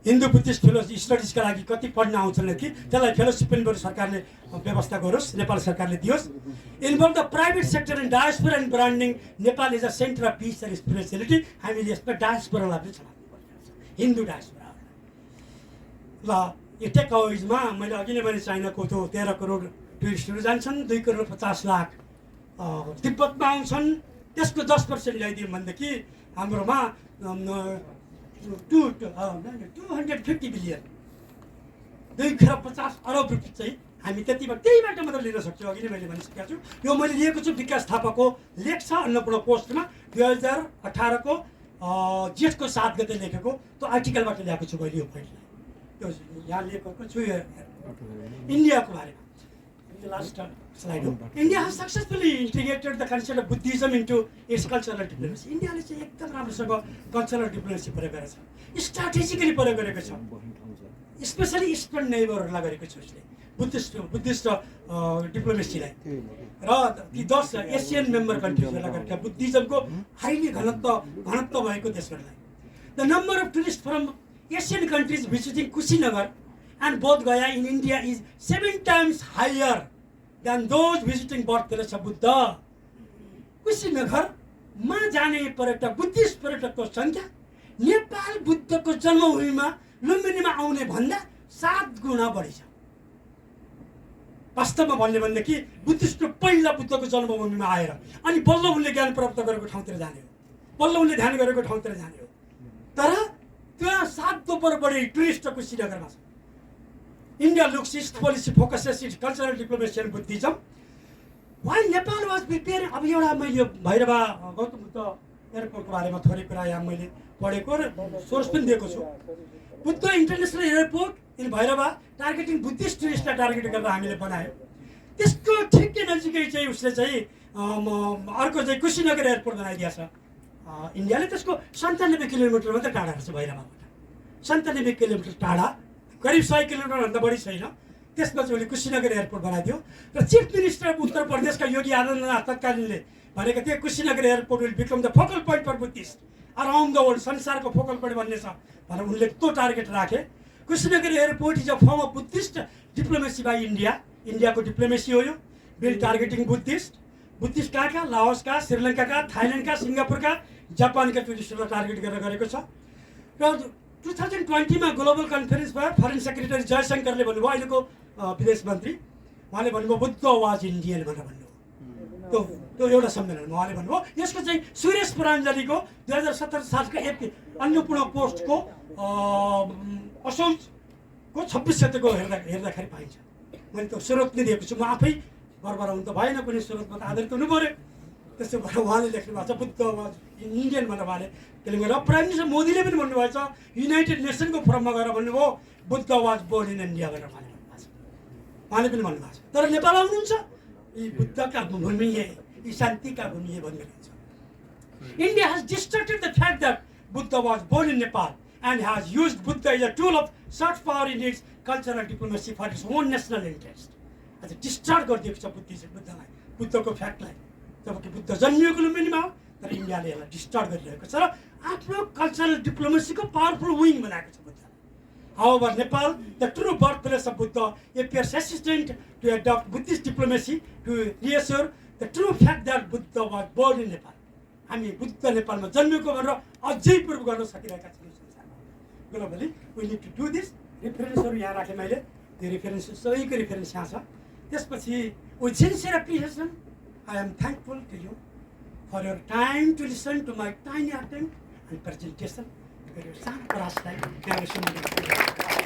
हिन्दू बुद्धिस्ट स्टडिजका लागि कति पढ्न आउँछन् कि त्यसलाई फेलोसिप पनि बरु सरकारले व्यवस्था गरोस्, नेपाल सरकारले दियोस्। Involve the private sector in diaspora and branding. Nepal is a centre of peace and spirituality. हामीले यसमा डायस्पोरालाई पनि समात्नु पर्छ, हिन्दू डायस्पोरा। ल यो टेक अवेजमा मैले अघि नै भने चाइनाको त्यो 13 करोड टुरिस्टहरू जान्छन्, 2,50,00,000 तिब्बतमा आउँछन्, त्यसको 10% ल्याइदिउँ भनेदेखि हाम्रोमा 250 बिलियन 2,50 अरब रुपियाँ चाहिँ हामी त्यहीबाट मात्र लिन सक्छौँ। अघि नै मैले भनिसकेको छु। यो मैले लिएको छु विकास थापाको लेख छ अन्नपूर्ण पोस्टमा 2018 को जेठको 7 गते लेखेको त्यो आर्टिकलबाट ल्याएको छु मैले यो पोइन्टलाई। त्यो यहाँ लेखेको छु इन्डियाको बारेमा। लास्ट स्लाइड हो। India has successfully integrated the concept of Buddhism into its cultural diplomacy। इन्डियाले चाहिँ एकदम राम्रोसँग कल्चरल डिप्लोमेसी प्रयोग गरेको छ, स्ट्राटेजिकली प्रयोग गरेको छ, स्पेसली इस्टर्न नेबरहरूलाई गरेको छ उसले बुद्धिस्ट डिप्लोमेसीलाई। र ती 10 एसियन मेम्बर कन्ट्रिजहरूलाई गरेका बुद्धिज्मको हाइली घनत्व भएको देशहरूलाई। The number of tourist from Asian countries visiting Kushinagar and Bodh Gaya in India is 7 times higher than those visiting birthplace of Buddha। कुशीनगरमा जाने पर्यटक बुद्धिस्ट पर्यटकको सङ्ख्या नेपाल बुद्धको जन्मभूमिमा लुम्बिनीमा आउने भन्दा 7 गुणा बढी छ। वास्तवमा भन्ने भनेदेखि बुद्धिस्टको पहिला बुद्धको जन्मभूमिमा आएर अनि बल्ल उनले ज्ञान प्राप्त गरेको ठाउँतिर जाने हो, बल्ल उनले ध्यान गरेको ठाउँतिर जाने हो। तर त्यहाँ 7 दोब्बर बढी टुरिस्ट कुशीनगरमा छ। India looks its policy focuses its cultural diplomacy and Buddhism। While Nepal was preparing, अब एउटा मैले भैरवा गौतम बुद्ध एयरपोर्टको बारेमा थोरै कुरा यहाँ मैले पढेको र सोर्स पनि दिएको छु। Buddha international airport in Bhairahawa targeting Buddhist टुरिस्टलाई टार्गेट गरेर हामीले बनायो। त्यसको ठिकै नजिकै चाहिँ उसले चाहिँ अर्को चाहिँ कुशीनगर एयरपोर्ट बनाइदिएको छ। इन्डियाले त्यसको 97 किलोमिटर मात्रै टाढा छ भैरवाबाट, 97 किलोमिटर टाढा, करिब 100 किलोमिटरभन्दा बढी छैन। त्यसमा चाहिँ उसले कुशीनगर एयरपोर्ट बनाइदियो र चिफ मिनिस्टर अफ उत्तर प्रदेशका योगी आदित्यनाथ तत्कालीनले भनेको थिए Kushinagar airport will become the focal point for Buddhist around the world. संसारको फोकल पोइन्ट बन्ने छ भनेर उनले त्यो टार्गेट राखे। Kushinagar airport is a firm of Buddhist diplomacy by India. इन्डियाको डिप्लोमेसी हो यो, बिल टार्गेटिङ बुद्धिस्ट कहाँका, लाओसका, श्रीलङ्काका, थाइल्यान्डका, सिङ्गापुरका, जापानका टुरिस्टहरूलाई टार्गेट गरेर गरेको छ। र 2020 मा ग्लोबल कन्फरेन्स भयो। फरेन सेक्रेटरी जयशङ्करले भन्नुभयो, अहिलेको विदेश मन्त्री, उहाँले भन्नुभयो बुद्ध वाज इन्डियन भनेर भन्नुभयो। त्यो एउटा सम्मेलनमा उहाँले भन्नुभयो। यसको चाहिँ सुरेश पुराञ्जलीको 2017 सालको अन्नपूर्ण पोस्टको असोजको 26 गतेको हेर्दाखेरि पाइन्छ। मैले त्यो स्रोत नै दिएको छु, म आफै बरबर हुनु त भएन, कुनै स्रोतमा त आधारित हुनु पऱ्यो। त्यसो भएर उहाँले लेख्नु भएको छ बुद्ध वाज इन्डियन भनेर उहाँले त्यसले गर्दा प्राइम मिनिस्टर मोदीले पनि भन्नुभएको छ युनाइटेड नेसनको फोरममा गएर भन्नुभयो Buddha was born in India भनेर उहाँले भन्नुभएको छ, उहाँले पनि भन्नुभएको छ। तर नेपाल आउनुहुन्छ यी बुद्धका भूमि है, यी शान्तिका भूमि है भन्नुहुन्छ। India has distorted the fact that Buddha was born in Nepal and has used Buddha as a tool of soft power in its cultural diplomacy for its own national interest. आज डिस्टर्ब गरिदिएको छ बुद्धलाई, बुद्धको फ्याक्टलाई, जबकि बुद्ध जन्मिएको लुम्बिनीमा हो तर इन्डियाले यसलाई डिस्टर्ब गरिरहेको छ र आफ्नो कल्चरल डिप्लोमेसीको पावरफुल विङ बनाएको छ Buddha. However, Nepal, the true birthplace of Buddha, appears hesitant to adopt Buddhist diplomacy to reassure the true fact that Buddha was born in Nepal. हामी बुद्ध नेपालमा जन्मेको भनेर अझै प्रुभ गर्न सकिरहेका छौँ संसारमा। Globally we need to do this. रेफरेन्सहरू यहाँ राखेँ मैले, त्यो रेफरेन्स सबैको रेफरेन्स यहाँ छ। त्यसपछि with sincere appreciation I am thankful to you for your time to listen to my tiny attempt and presentation. सानो प्रयासलाई यहाँ सुनिदिनु